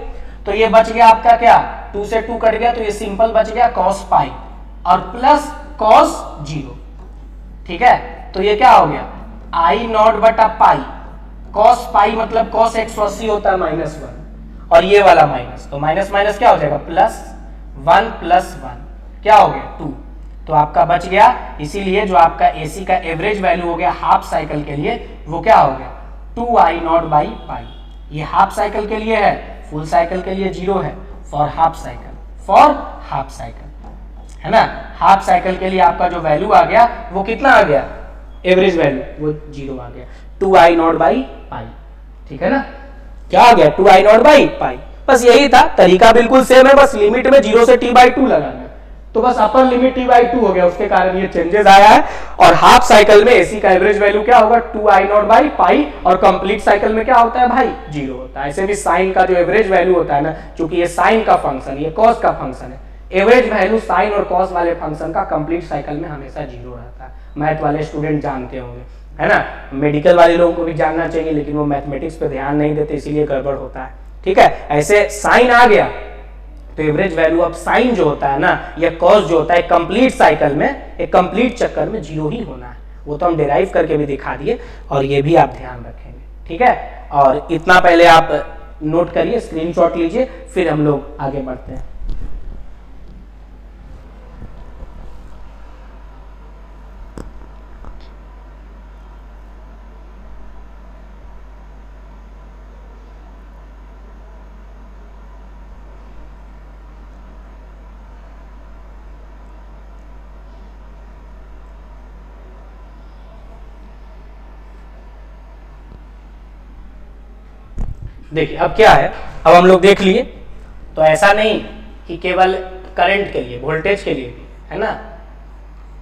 तो ये बच गया आपका क्या, 2 से 2 कट गया, तो ये सिंपल बच गया cos पाई और प्लस cos 0, ठीक है। तो ये क्या हो गया, आई नॉट बटा पाई, cos पाई मतलब cos 180 होता है -1, और ये वाला माइनस, तो माइनस माइनस क्या हो जाएगा प्लस, 1 + 1 क्या हो गया 2, तो आपका बच गया। इसीलिए जो आपका एसी का एवरेज वैल्यू हो गया हाफ साइकिल के लिए वो क्या हो गया 2I0/π। ये हाफ साइकिल के लिए है, फुल साइकिल के लिए 0 है। फॉर हाफ साइकिल है ना, हाफ साइकिल के लिए आपका जो वैल्यू आ गया वो कितना आ गया, एवरेज वैल्यू वो 0 आ गया 2I0/π। ठीक है ना, क्या आ गया 2I0/π। बस यही था, तरीका बिल्कुल सेम है, बस लिमिट में 0 से t/2 लगाना। तो बस अपर लिमिट t/2 हो गया, उसके कारण ये चेंजेस आया है। और हाफ साइकिल में एसी का एवरेज वैल्यू क्या होगा 2I0/π, और कंप्लीट साइकिल में क्या होता है भाई 0 होता है। ऐसे भी साइन का जो एवरेज वैल्यू होता है ना, क्योंकि ये साइन का फंक्शन, ये कॉस का फंक्शन है, एवरेज वैल्यू साइन और कॉस वाले फंक्शन का कंप्लीट साइकिल में हमेशा 0 रहता है। मैथ वाले स्टूडेंट जानते होंगे, है ना। मेडिकल वाले लोगों को भी जानना चाहिए, लेकिन वो मैथमेटिक्स पे ध्यान नहीं देते, इसीलिए गड़बड़ होता है। ठीक है, ऐसे साइन आ गया तो एवरेज वैल्यू ऑफ साइन जो होता है ना, या कॉस जो होता है कंप्लीट साइकिल में, एक कंप्लीट चक्कर में 0 ही होना है। वो तो हम डिराइव करके भी दिखा दिए, और ये भी आप ध्यान रखेंगे। ठीक है, और इतना पहले आप नोट करिए, स्क्रीनशॉट लीजिए, फिर हम लोग आगे बढ़ते हैं। देखिए अब क्या है, अब हम लोग देख लिए, तो ऐसा नहीं कि केवल करंट के लिए, वोल्टेज के लिए भी, है ना।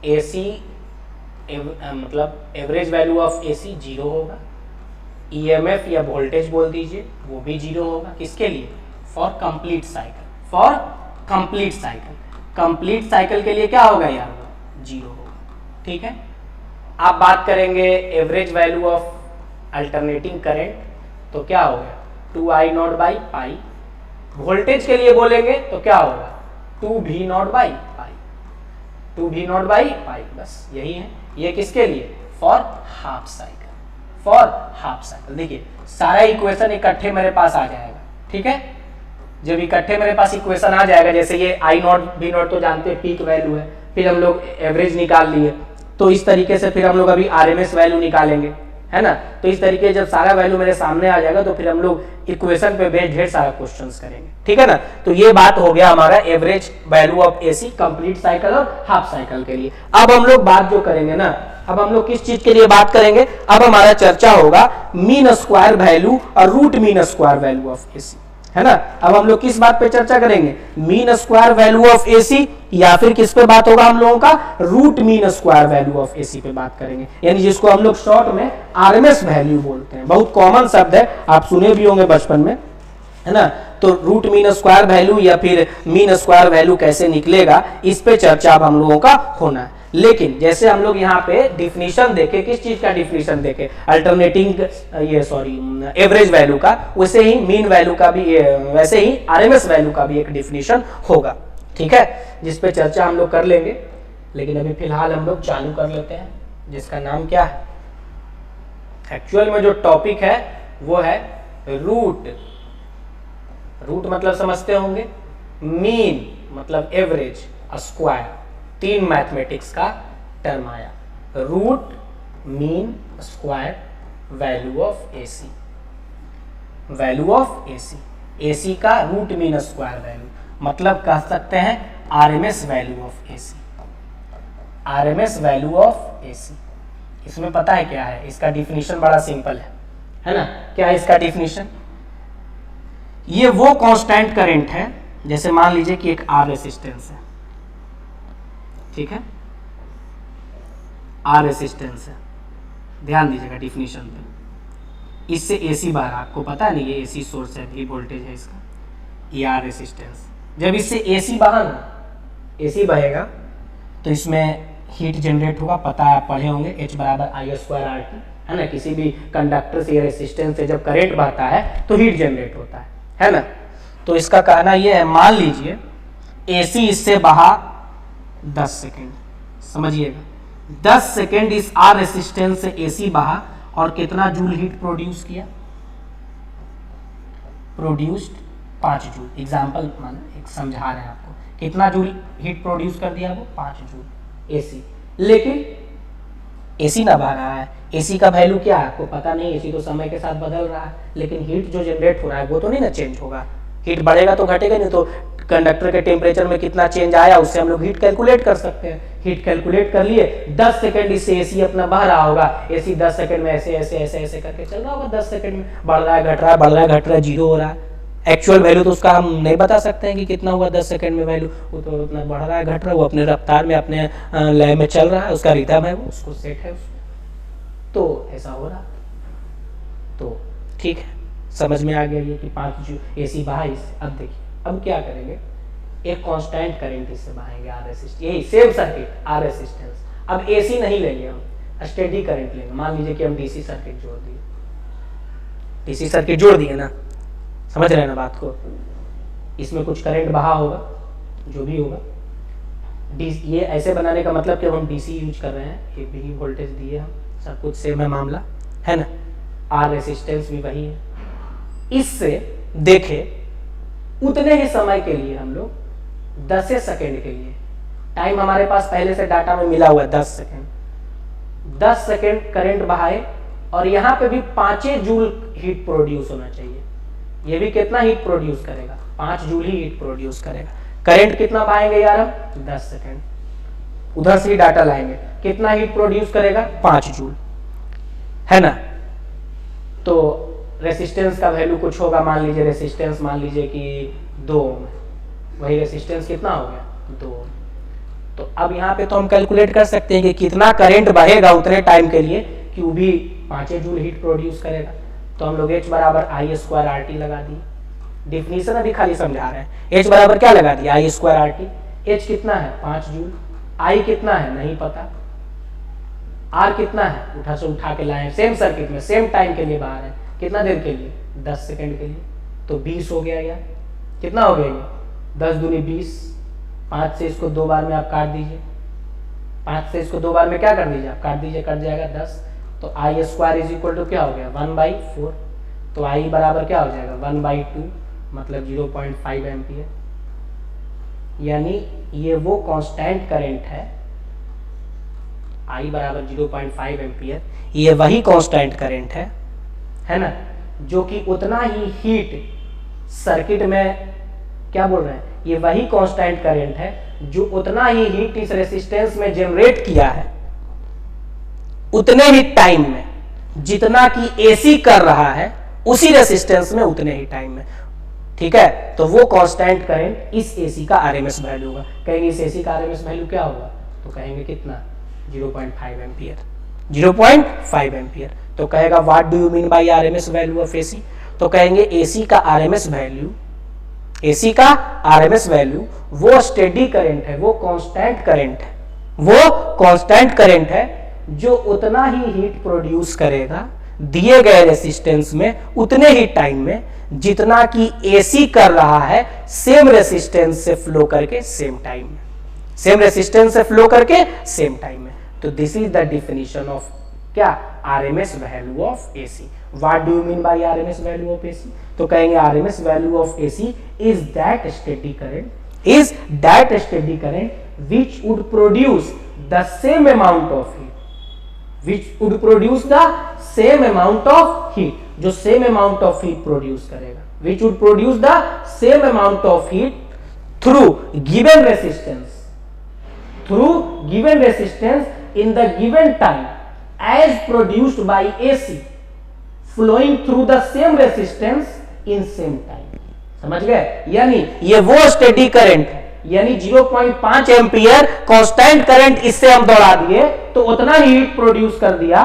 एसी मतलब एवरेज वैल्यू ऑफ एसी 0 होगा, ईएमएफ या वोल्टेज बोल दीजिए वो भी 0 होगा। किसके लिए, for complete cycle, for complete cycle. Complete cycle के लिए क्या होगा यार, 0 होगा। ठीक है, आप बात करेंगे average value of alternating current, तो क्या हो गया 2I0/π। वोल्टेज के लिए बोलेंगे तो क्या होगा 2V0/π, 2V0/π। बस यही है, ये किसके लिए, for half cycle, for half cycle. देखिए सारा इक्वेशन इकट्ठे मेरे पास आ जाएगा। ठीक है, जब इकट्ठे मेरे पास इक्वेशन आ जाएगा, जैसे ये I0 V0 तो जानते हैं पीक वैल्यू है, फिर हम लोग एवरेज निकाल लिए, तो इस तरीके से फिर हम लोग अभी RMS वैल्यू निकालेंगे, है ना। तो इस तरीके जब सारा वैल्यू मेरे सामने आ जाएगा, तो फिर हम लोग इक्वेशन पे बेस्ड ढेर सारा क्वेश्चंस करेंगे। ठीक है ना, तो ये बात हो गया हमारा average value of AC complete cycle और हाफ साइकिल के लिए। अब हम लोग बात जो करेंगे ना, अब हम लोग किस चीज के लिए बात करेंगे, अब हमारा चर्चा होगा मीन स्क्वायर वैल्यू और root mean square value of AC, है ना। अब हम लोग किस बात पे चर्चा करेंगे, mean square value of AC, या फिर किस पे बात होगा हम लोगों का, root mean square value of AC पे बात करेंगे, यानी जिसको हम लोग शॉर्ट में आरएमएस वैल्यू बोलते हैं। बहुत कॉमन शब्द है, आप सुने भी होंगे बचपन में, है ना। तो रूट मीन स्क्वायर वैल्यू या फिर मीन स्क्वायर वैल्यू कैसे निकलेगा, इस पे चर्चा अब हम लोगों का होना है। लेकिन जैसे हम लोग यहाँ पे डिफिनीशन देखे, किस चीज का डिफिनीशन देखे, अल्टरनेटिंग एवरेज वैल्यू का, वैसे ही मीन वैल्यू का भी, वैसे ही आरएमएस वैल्यू का भी एक डिफिनीशन होगा। ठीक है, जिस पे चर्चा हम लोग कर लेंगे, लेकिन अभी फिलहाल हम लोग चालू कर लेते हैं, जिसका नाम क्या है, एक्चुअल में जो टॉपिक है वो है रूट। रूट मतलब समझते होंगे, मीन मतलब एवरेज, स्क्वायर, 3 मैथमेटिक्स का टर्म आया, root mean square value of AC, value of AC, AC का रूट मीन स्क्वायर वैल्यू, मतलब कह सकते हैं RMS value of AC, RMS value of AC. इसमें पता है क्या है, इसका डिफिनीशन बड़ा सिंपल है ना। क्या है इसका डिफिनीशन, ये वो कांस्टेंट करंट है, जैसे मान लीजिए कि एक आर रेसिस्टेंस है, ठीक है, आर रेसिस्टेंस है, ध्यान दीजिएगा डिफिनीशन पे। इससे एसी बाहर, आपको पता है नहीं, ये एसी सोर्स है, भी वोल्टेज है इसका, ये आर रेसिस्टेंस। जब इससे एसी बहा ना, एसी बहेगा तो इसमें हीट जनरेट होगा, पता है आप पढ़े होंगे, H = I²RT, है ना। किसी भी कंडक्टर से या रेसिस्टेंस से जब करंट बहता है तो हीट जनरेट होता है ना। तो इसका कहना यह है, मान लीजिए एसी इससे बहा 10 सेकेंड, समझिएगा 10 सेकेंड इस आर रेसिस्टेंस से एसी बहा, और कितना जूल हीट प्रोड्यूस किया, प्रोड्यूस्ड 5 जूल। एग्जाम्पल एक समझा रहे हैं आपको, कितना जूल हीट प्रोड्यूस कर दिया वो 5 जूल एसी। लेकिन एसी ना बह रहा है, एसी का वैल्यू क्या है आपको पता नहीं, एसी तो समय के साथ बदल रहा है, लेकिन हीट जो जनरेट हो रहा है वो तो नहीं ना चेंज होगा, हीट बढ़ेगा तो घटेगा नहीं। तो कंडक्टर के टेम्परेचर में कितना चेंज आया उससे हम लोग हीट कैलकुलेट कर सकते हैं। हीट कैलकुलेट कर लिए, 10 सेकंड इससे एसी अपना बह रहा होगा, एसी 10 सेकंड में ऐसे ऐसे ऐसे ऐसे करके चल रहा होगा, 10 सेकंड में बढ़ रहा है घट रहा है बढ़ रहा है घट रहा है, जीरो हो रहा है। एक्चुअल वैल्यू तो उसका हम नहीं बता सकते हैं कि कितना हुआ 10 सेकंड में वैल्यू, वो तो उतना बढ़ रहा है घट रहा है, वो अपने रफ्तार में अपने लय में चल रहा है, उसका रिदम है वो, उसको सेट है उसको, तो ऐसा हो रहा। तो ठीक है, समझ में आ गया ये कि 5 जूल एसी बहा इससे। अब देखिए अब क्या करेंगे, एक कांस्टेंट करंट इससे बहाएंगे आर रेसिस्टेंस, यही सेम सर्किट आर रेसिस्टेंस। अब एसी नहीं लेंगे हम, स्टेडी करंट लेंगे। मान लीजिए कि हम डीसी सर्किट जोड़ दिए, डीसी सर्किट जोड़ दिए ना, समझ रहे हैं ना बात को, इसमें कुछ करंट बहा होगा जो भी होगा। ये ऐसे बनाने का मतलब कि हम डीसी यूज कर रहे हैं, ये भी वोल्टेज दिए हम, सब कुछ सेम है मामला, है ना, आर रेसिस्टेंस भी वही है। इससे देखे उतने ही समय के लिए हम लोग 10 सेकंड के लिए, टाइम हमारे पास पहले से डाटा में मिला हुआ है 10 सेकंड, 10 सेकंड करंट बहाए और यहाँ पे भी 5 जूल हीट प्रोड्यूस होना चाहिए। ये भी कितना हीट प्रोड्यूस करेगा, 5 जूल ही हीट प्रोड्यूस करेगा। करंट कितना बहाएंगे यार हम, 10 सेकंड, उधर से ही डाटा लाएंगे, कितना हीट प्रोड्यूस करेगा 5 जूल, है ना। तो रेसिस्टेंस का वैल्यू कुछ होगा, मान लीजिए रेसिस्टेंस मान लीजिए कि 2 ओम है, वही रेसिस्टेंस कितना हो गया 2 ओम। तो अब यहाँ पे तो हम कैलकुलेट कर सकते हैं कि कितना करंट बहेगा उतने टाइम के लिए कि वो भी 5 जूल हीट प्रोड्यूस करेगा। तो हम लोग H बराबर आई स्क्वायर आर टी लगा दिए, डिफिनीशन अभी खाली समझा रहे हैं। H बराबर क्या लगा दिया, आई स्क्वायर आर टी। H कितना है 5 जूल, I कितना है नहीं पता, R कितना है उठा से उठा के लाए, सेम सर्किट में सेम टाइम के लिए बाहर है, कितना देर के लिए 10 सेकंड के लिए, तो 20 हो गया यार, कितना हो गया ये 10 दूनी 20, 5 से इसको 2 बार में आप काट दीजिए, 5 से इसको 2 बार में क्या कर दीजिए आप काट दीजिए, कट जाएगा 10। तो आई स्क्वायर इज इक्वल टू क्या हो गया 1/4, तो आई बराबर क्या हो जाएगा 1/2 मतलब 0.5 एम्पियर। यानी ये वो कांस्टेंट करंट है, I बराबर 0.5 एम्पियर, ये वही कांस्टेंट करंट है ना, जो कि उतना ही हीट सर्किट में, क्या बोल रहे हैं, ये वही कांस्टेंट करंट है जो उतना ही हीट इस रेसिस्टेंस में जनरेट किया है उतने ही टाइम में, जितना कि एसी कर रहा है उसी रेसिस्टेंस में उतने ही टाइम में। ठीक है, तो वो कांस्टेंट करंट इस एसी का आरएमएस वैल्यू होगा। कहेंगे इस एसी का आरएमएस वैल्यू क्या होगा, तो कहेंगे कितना 0.5 एम्पियर, 0.5 एम्पियर। तो कहेगा what do you mean by RMS value of AC, तो कहेंगे एसी का आरएमएस वैल्यू, एसी का आरएमएस वैल्यू वो स्टेडी करंट है, वो कांस्टेंट करंट है, वो कांस्टेंट करंट है जो उतना ही हीट प्रोड्यूस करेगा दिए गए रेसिस्टेंस में उतने ही टाइम में जितना कि एसी कर रहा है सेम रेसिस्टेंस से फ्लो करके सेम टाइम में, सेम रेसिस्टेंस से फ्लो करके सेम टाइम में। तो this is the definition of क्या, RMS value of AC. What do you mean by RMS value of AC, तो कहेंगे RMS value of AC is that steady current, is that steady current which would produce the same amount of heat, which would produce the same amount of heat, जो same amount of heat produce करेगा, which would produce the same amount of heat through given resistance, through given resistance in the given time as produced by AC flowing through the same resistance in same time। समझ गए, यानी ये वो steady current है, यानी 0.5 ampere constant current इससे हम दौड़ा दिए तो उतना ही हीट प्रोड्यूस कर दिया,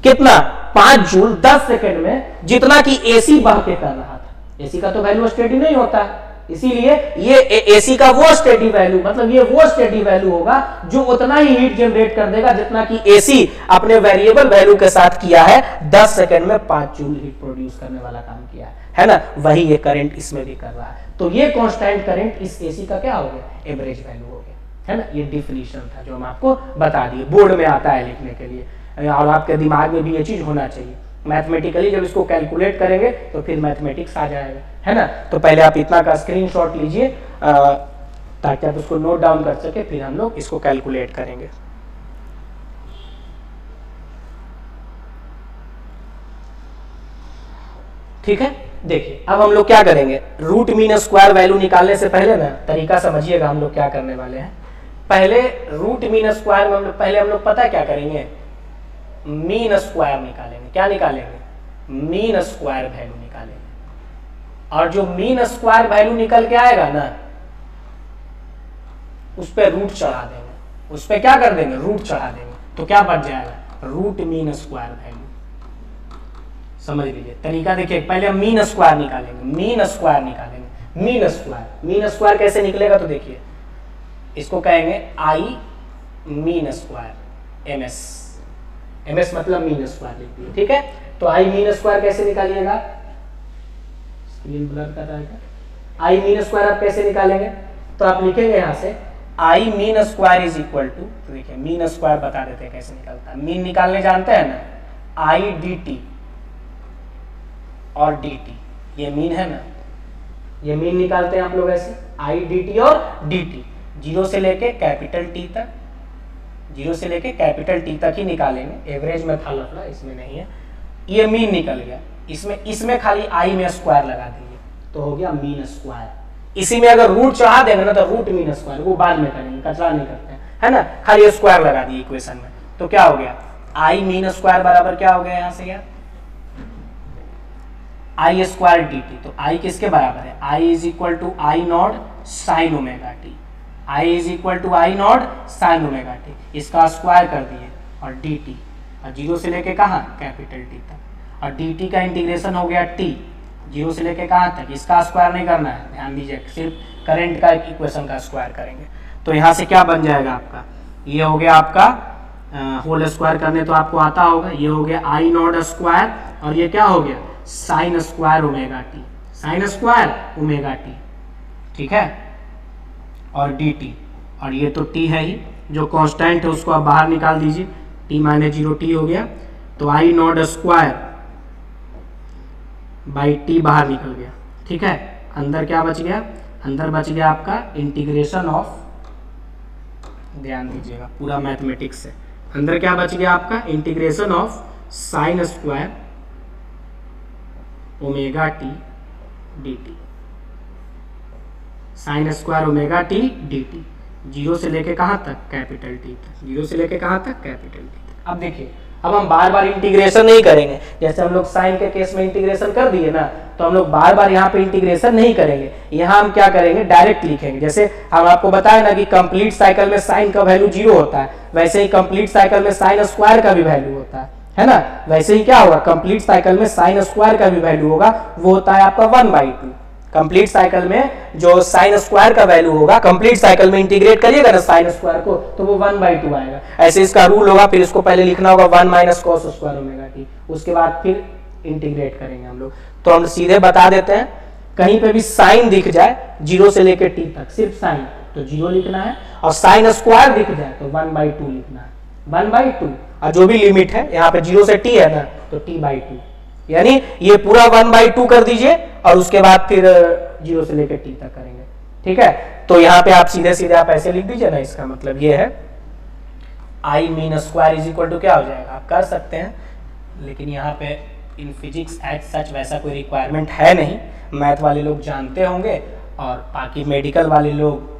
कितना 5 जूल 10 सेकंड में, जितना कि एसी बह के कर रहा था। एसी का तो वैल्यू स्टेडी नहीं होता, इसीलिए ये एसी का वो स्टेडी वैल्यू, मतलब ये वो स्टेडी वैल्यू होगा जो उतना ही हीट जनरेट कर देगा जितना कि एसी अपने वेरिएबल वैल्यू के साथ किया है, 10 सेकंड में 5 जूल हीट प्रोड्यूस करने वाला काम किया है ना, वही ये करंट इसमें भी कर रहा है। तो ये कांस्टेंट करंट इस एसी का क्या हो गया, एवरेज वैल्यू हो गया, है ना। ये डिफिनीशन था जो हम आपको बता दिए, बोर्ड में आता है लिखने के लिए, और आपके दिमाग में भी ये चीज होना चाहिए। मैथमेटिकली जब इसको कैलकुलेट करेंगे तो फिर मैथमेटिक्स आ जाएगा, है ना। तो पहले आप इतना का स्क्रीनशॉट लीजिए, ताकि आप इसको नोट डाउन कर सके, फिर हम लोग इसको कैलकुलेट करेंगे। ठीक है, देखिए अब हम लोग क्या करेंगे, रूट मीन स्क्वायर वैल्यू निकालने से पहले ना तरीका समझिएगा हम लोग क्या करने वाले हैं। पहले रूट मीन स्क्वायर में हम लोग पता है क्या करेंगे, मीन स्क्वायर निकालेंगे। क्या निकालेंगे, मीन स्क्वायर वैल्यू निकालेंगे। और जो मीन स्क्वायर वैल्यू निकल के आएगा ना, उस पर रूट चढ़ा देंगे, उस पर क्या कर देंगे, रूट चढ़ा देंगे। तो क्या बच जाएगा, रूट मीन स्क्वायर वैल्यू। समझ लीजिए तरीका, देखिए पहले हम मीन स्क्वायर निकालेंगे, मीन स्क्वायर निकालेंगे। मीन स्क्वायर कैसे निकलेगा, तो देखिए इसको कहेंगे I mean square, M S मतलब मीन स्क्वायर लिख दिए। ठीक है, तो आई मीन स्क्वायर कैसे निकालिएगा, स्क्रीन ब्लर कर रहा है। आई मीन स्क्वायर आप कैसे निकालेंगे, तो आप लिखेंगे यहां से I mean square is equal to, देखिए मीन स्क्वायर बता देते हैं कैसे निकलता है। मीन निकालने जानते हैं ना, आई डी टी और डी टी, ये मीन है ना, ये मीन निकालते हैं आप लोग ऐसे, आई डी टी और डी टी, जीरो से लेके कैपिटल टी तक, जीरो से लेके कैपिटल टी तक ही निकालेंगे। एवरेज में था लफड़ा, इसमें नहीं है। ये मीन निकल गया, इसमें खाली आई में स्क्वायर लगा दीजिए तो हो गया मीन स्क्वायर। इसी में अगर रूट चढ़ा देंगे ना तो रूट मीन स्क्वायर, वो बाद में करेंगे, कचरा नहीं करते हैं, है ना। खाली स्क्वायर लगा दिए इक्वेशन में, तो क्या हो गया, आई मीन स्क्वायर बराबर क्या हो गया यहाँ से यार, आई स्क्वायर डी टी। तो आई किसके बराबर है, I is equal to I not sine omega t, I is equal to I not sine omega t, इसका स्क्वायर कर दिए, और डी टी, और जीरो से लेके कहाँ, कैपिटल टी तक, और डी टी का इंटीग्रेशन हो गया टी, जीरो से लेके कहाँ तक, इसका स्क्वायर नहीं करना है, ध्यान दीजिए, सिर्फ करंट का इक्वेशन का स्क्वायर करेंगे। तो यहाँ से क्या बन जाएगा आपका, ये हो गया आपका होल स्क्वायर करने तो आपको आता होगा, ये हो गया आई नॉट स्क्वायर, और ये क्या हो गया sine square omega T, sine square omega T. ठीक है, और डी टी, और ये तो टी है ही, जो कांस्टेंट है उसको आप बाहर निकाल दीजिए, टी माइनस जीरो टी हो गया, तो आई नॉट स्क्वायर बाई टी बाहर निकल गया। ठीक है, अंदर क्या बच गया, अंदर बच गया आपका इंटीग्रेशन ऑफ, ध्यान दीजिएगा पूरा मैथमेटिक्स है, अंदर क्या बच गया आपका integration of sine square omega T D T, sine square omega T D T, zero से लेके कहाँ तक, कैपिटल टी तक, जीरो से लेके कहाँ तक, कैपिटल टी तक। अब देखिए, अब हम बार बार इंटीग्रेशन नहीं करेंगे, जैसे हम लोग साइन के केस में इंटीग्रेशन कर दिए ना, तो हम लोग बार बार यहाँ पे इंटीग्रेशन नहीं करेंगे, यहाँ हम क्या करेंगे, डायरेक्ट लिखेंगे। जैसे हम आपको बताया ना कि कंप्लीट साइकिल में साइन का वैल्यू जीरो होता है, वैसे ही कंप्लीट साइकिल में साइन स्क्वायर का भी वैल्यू होता है ना। वैसे ही क्या होगा, कंप्लीट साइकिल में साइन स्क्वायर का भी वैल्यू होगा, वो होता है आपका 1/2। कंप्लीट साइकिल में जो साइन स्क्वायर का वैल्यू होगा, कंप्लीट साइकिल में इंटीग्रेट करिएगा ना साइन स्क्वायर को, तो वो 1/2 आएगा। ऐसे इसका रूल होगा, फिर इसको पहले लिखना होगा 1 minus cos square omega T, उसके बाद फिर इंटीग्रेट करेंगे हम लोग। तो हम सीधे बता देते हैं, कहीं पे भी साइन दिख जाए जीरो से लेके टी तक, सिर्फ साइन तो जीरो लिखना है, और साइन स्क्वायर दिख जाए तो 1/2 लिखना है, 1/2। और जो भी लिमिट है यहाँ पे जीरो से टी है ना, तो t/2, यानी ये पूरा 1/2 कर दीजिए, और उसके बाद फिर जीरो से लेकर टी तक करेंगे। ठीक है, तो यहाँ पे आप सीधे सीधे आप ऐसे लिख दीजिए ना, इसका मतलब ये है I mean square is equal to क्या हो जाएगा, आप कर सकते हैं, लेकिन यहाँ पे इन फिजिक्स एज सच वैसा कोई रिक्वायरमेंट है नहीं, मैथ वाले लोग जानते होंगे, और बाकी मेडिकल वाले लोग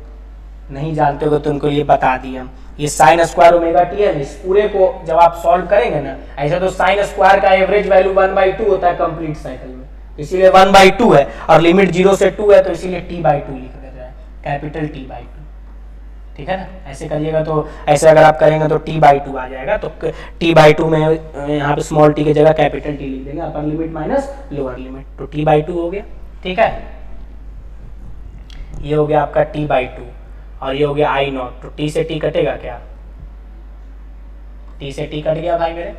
नहीं जानते होंगे, तो उनको ये बता दिए हम। ये साइन स्क्वायर ओमेगा टी है, इस पूरे को जब आप सॉल्व करेंगे ना, ऐसा तो साइन स्क्वायर का एवरेज वैल्यू 1/2 होता है कंप्लीट साइकिल में, इसीलिए 1/2 है, और लिमिट 0 से 2 है, तो इसीलिए t/2 लिख दे रहा है, कैपिटल t/2। ठीक है ना, ऐसे करिएगा, तो ऐसे अगर आप करेंगे तो t/2 आ जाएगा, तो t/2 में यहाँ पे स्मॉल t की जगह कैपिटल t लिख देंगे, upper limit minus lower limit, तो t/2 हो गया। ठीक है, ये हो गया आपका t/2, और ये हो गया आई नॉट, तो t से t कटेगा क्या, t से t कट गया भाई मेरे,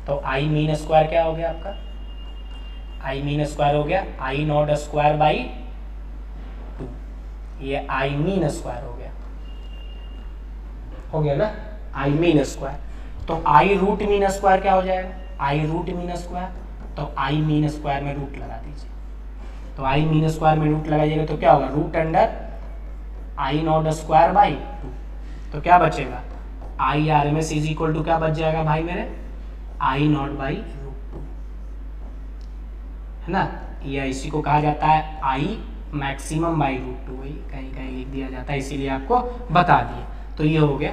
तो आई मीन स्क्वायर क्या हो गया आपका, आई मीन स्क्वायर हो गया आई नॉट स्क्वायर बाई 2, ये आई मीन स्क्वायर हो गया ना, आई मीन स्क्वायर। तो आई रूट मीन स्क्वायर क्या हो जाएगा, आई रूट मीन स्क्वायर, तो आई मीन स्क्वायर में रूट लगा दीजिए, तो आई मीन स्क्वायर में रूट लगाइएगा तो क्या होगा, root under I naught square by 2, तो क्या बचेगा I R M S is equal to क्या बच जाएगा भाई मेरे आई नॉट बाई √2, है ना। ये इसी को कहा जाता है आई मैक्सिमम बाई √2, वही कहीं कहीं लिख दिया जाता है, इसीलिए आपको बता दिए। तो ये हो गया,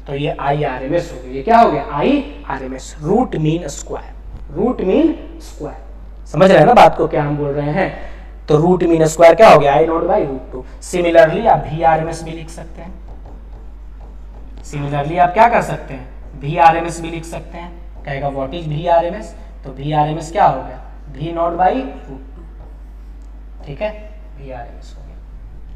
तो ये आई आर एम एस हो गया। ये क्या हो गया I R M S, root mean square, root mean square. समझ रहे हैं ना बात को क्या हम बोल रहे हैं। तो रूट मीन स्क्वायर क्या हो गया आई नॉट बाई √2। सिमिलरली आप वी आर एम एस भी लिख सकते हैं, सिमिलरली आप क्या कर सकते हैं वी आर एम एस भी लिख सकते हैं। कहेगा what is V R M S, तो वी आर एम एस क्या हो गया वी नॉट बाई √2, ठीक है, वी आर एम एस हो गया,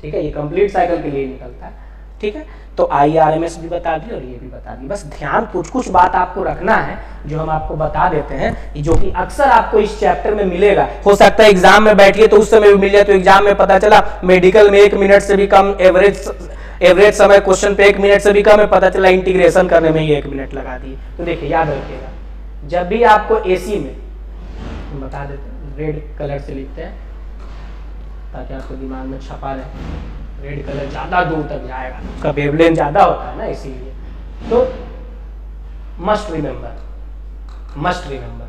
ठीक है। ये कंप्लीट साइकिल के लिए निकलता है, ठीक है। तो आई आर एम एस भी बता दी और ये भी बता दी। बस ध्यान कुछ कुछ बात आपको रखना है जो हम आपको बता देते हैं, जो कि अक्सर आपको इस चैप्टर में मिलेगा। हो सकता है एग्जाम में बैठिए तो उस समय भी मिल जाए, तो एग्जाम में पता चला मेडिकल में 1 मिनट से भी कम एवरेज समय क्वेश्चन पे 1 मिनट से भी कम है, पता चला इंटीग्रेशन करने में ही 1 मिनट लगा दिए। तो देखिए याद रखिएगा, जब भी आपको एसी में बता देते हैं, रेड कलर से लिखते हैं ताकि आपको दिमाग में छपा रहे, रेड कलर ज्यादा दूर तक जाएगा, उसका वेवलेंथ ज्यादा होता है ना, इसीलिए। तो must remember, must remember,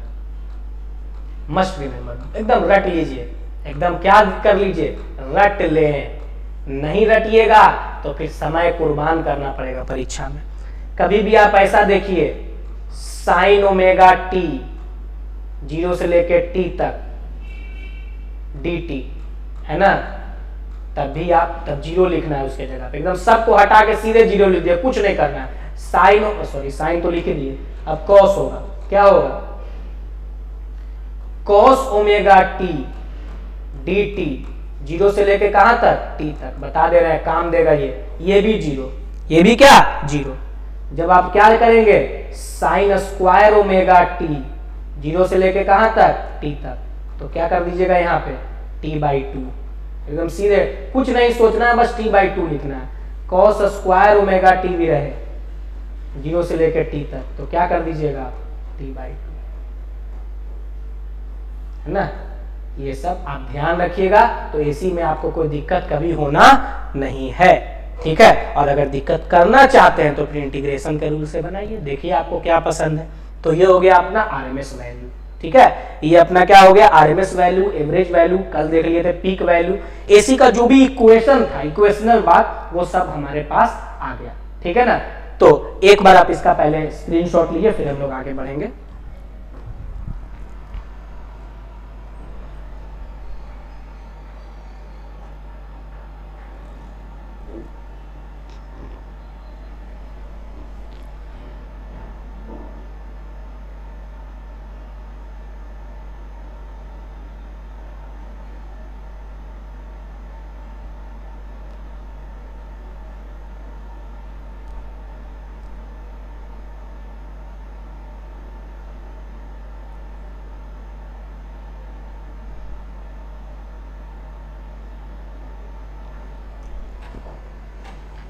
must remember, एकदम रट लीजिए, एकदम क्या कर लीजिए रट लें। नहीं रटिएगा तो फिर समय कुर्बान करना पड़ेगा परीक्षा में। कभी भी आप ऐसा देखिए साइन ओमेगा टी 0 से लेके टी तक dt, है ना, तब भी आप तब 0 लिखना है उसके जगह पे, एकदम सबको हटा के सीधे 0 लिख दिया, कुछ नहीं करना है। साइन तो लिख दिए, अब कॉस होगा, क्या होगा कॉस ओमेगा टी dt 0 से लेके कहां तक t तक, बता दे रहे हैं काम देगा ये भी 0, ये भी क्या 0। जब आप क्या करेंगे साइन स्क्वायर ओमेगा टी 0 से लेके कहां तक t तक, तो क्या कर दीजिएगा यहाँ पे t/2, एकदम सीधे, कुछ नहीं सोचना है, बस t/2 लिखना है। cos स्क्वायर ओमेगा टी भी रहे 0 से लेकर t तक, तो क्या कर दीजिएगा आप t/2, है ना। ये सब आप ध्यान रखिएगा, तो एसी में आपको कोई दिक्कत कभी होना नहीं है, ठीक है। और अगर दिक्कत करना चाहते हैं तो फिर इंटीग्रेशन के रूल से बनाइए, देखिए आपको क्या पसंद है। तो ये हो गया अपना आरएमएस वैल्यू, ठीक है। ये अपना क्या हो गया आरएमएस वैल्यू, एवरेज वैल्यू, कल देख लिए थे पीक वैल्यू। एसी का जो भी इक्वेशन था, इक्वेशनल बात, वो सब हमारे पास आ गया, ठीक है ना। तो एक बार आप इसका पहले स्क्रीनशॉट लीजिए, फिर हम लोग आगे बढ़ेंगे।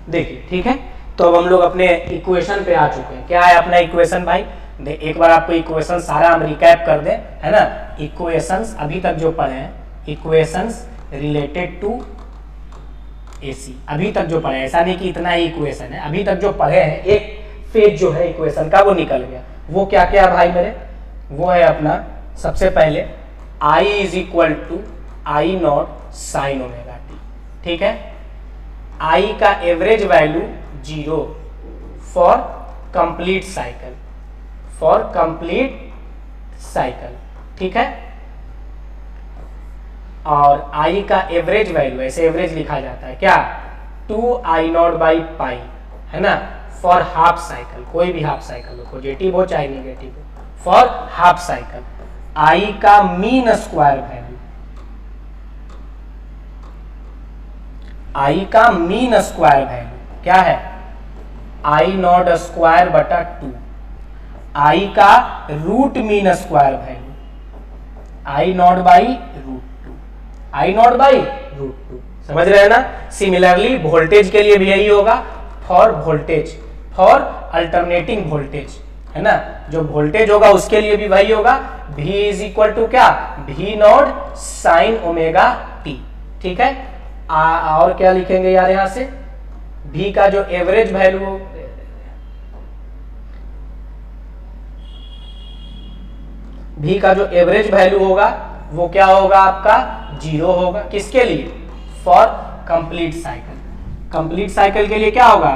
देखिए, ठीक है। तो अब हम लोग अपने इक्वेशन पे आ चुके हैं। क्या है अपना इक्वेशन भाई, एक बार आपको इक्वेशन सारा हम रिकैप कर दें, है ना। इक्वेशंस अभी तक जो पढ़े हैं, इक्वेशंस रिलेटेड टू एसी, अभी तक जो पढ़े, ऐसा नहीं कि इतना ही इक्वेशन है, अभी तक जो पढ़े हैं, एक फेज जो है इक्वेशन का वो निकल गया। वो क्या क्या भाई मेरे, वो है अपना सबसे पहले I is equal to I not sine omega T, ठीक है। I का average value 0 for complete cycle, for complete cycle, ठीक है। और I का एवरेज वैल्यू, ऐसे एवरेज लिखा जाता है क्या 2I0/पाई, है ना, फॉर हाफ साइकिल, कोई भी हाफ साइकिल हो, पॉजिटिव हो चाहे नेगेटिव हो, फॉर हाफ साइकिल। I का मीन स्क्वायर वैल्यू, I का मीन स्क्वायर वैल्यू क्या है I0² 2, I का root mean square value I0/√2, I0/√2, समझ रहे हैं ना। सिमिलरली वोल्टेज के लिए भी यही होगा, for voltage, for alternating voltage, है ना, जो वोल्टेज होगा उसके लिए भी वही होगा, V इज इक्वल टू क्या V0 साइन ओमेगा टी, ठीक है। और क्या लिखेंगे यार यहां से, V का जो एवरेज वैल्यू, V का जो एवरेज वैल्यू होगा वो क्या होगा आपका 0 होगा। किसके लिए, for complete cycle. Complete cycle के लिए क्या होगा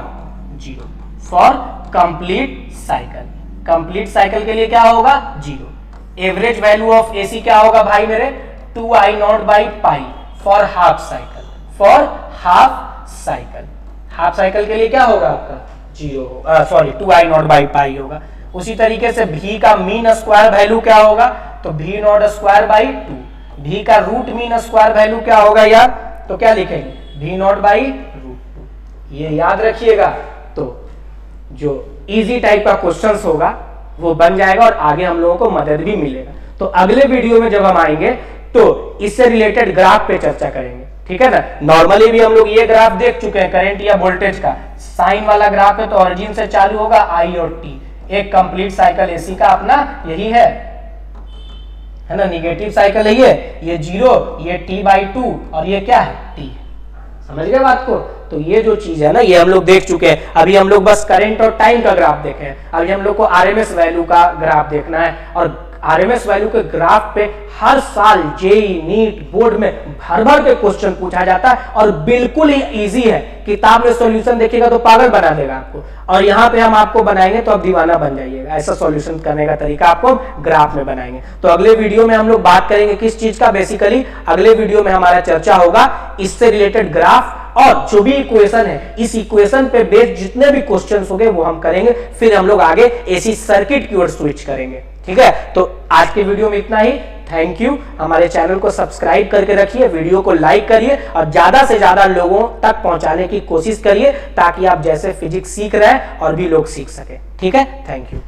0, for complete cycle. Complete cycle के लिए क्या होगा 0। एवरेज वैल्यू ऑफ AC क्या होगा भाई मेरे 2I0/पाई for half cycle. For half cycle, half cycle के लिए क्या होगा आपका 0, सॉरी 2I0/पाई होगा। उसी तरीके से V का मीन स्क्वायर वैल्यू क्या होगा, तो V0² 2। V का रूट मीन स्क्वायर वैल्यू क्या होगा यार, तो क्या लिखेंगे V0/√2। ये याद रखिएगा। तो जो इजी टाइप का क्वेश्चंस होगा वो बन जाएगा और आगे हम लोगों को मदद भी मिलेगा। तो अगले वीडियो में जब हम आएंगे तो इससे रिलेटेड ग्राफ पे चर्चा करेंगे, ठीक है ना। नॉर्मली भी हम लोग ये ग्राफ देख चुके हैं करंट या वोल्टेज का, साइन वाला ग्राफ है तो ओरिजिन से चालू होगा I और T। एक कंप्लीट साइकिल AC का अपना यही है ना, निगेटिव साइकिल है ये 0, ये T/2 और ये क्या है T। समझ गए बात को। तो ये जो चीज है ना ये हम लोग देख चुके हैं। अभी हम लोग बस करंट और टाइम का ग्राफ देखे हैं, अभी हम लोग को RMS वैल्यू का ग्राफ देखना है। और RMS वैल्यू के ग्राफ पे हर साल JEE नीट बोर्ड में भर भर के क्वेश्चन पूछा जाता है और बिल्कुल ही इजी है। किताब में सॉल्यूशन देखिएगा तो पागल बना देगा आपको, और यहाँ पे हम आपको बनाएंगे तो आप दीवाना बन जाइएगा। ऐसा सॉल्यूशन करने का तरीका आपको ग्राफ में बनाएंगे। तो अगले वीडियो में हम लोग बात करेंगे किस चीज का, बेसिकली अगले वीडियो में हमारा चर्चा होगा इससे रिलेटेड ग्राफ और जो भी इक्वेशन है, इस इक्वेशन पे बेस्ड जितने भी क्वेश्चंस होंगे वो हम करेंगे। फिर हम लोग आगे AC सर्किट की ओर स्विच करेंगे, ठीक है। तो आज के वीडियो में इतना ही। Thank you. हमारे चैनल को सब्सक्राइब करके रखिए, वीडियो को लाइक करिए और ज्यादा से ज्यादा लोगों तक पहुंचाने की कोशिश करिए ताकि आप जैसे फिजिक्स सीख रहे हैं और भी लोग सीख सके, ठीक है। Thank you.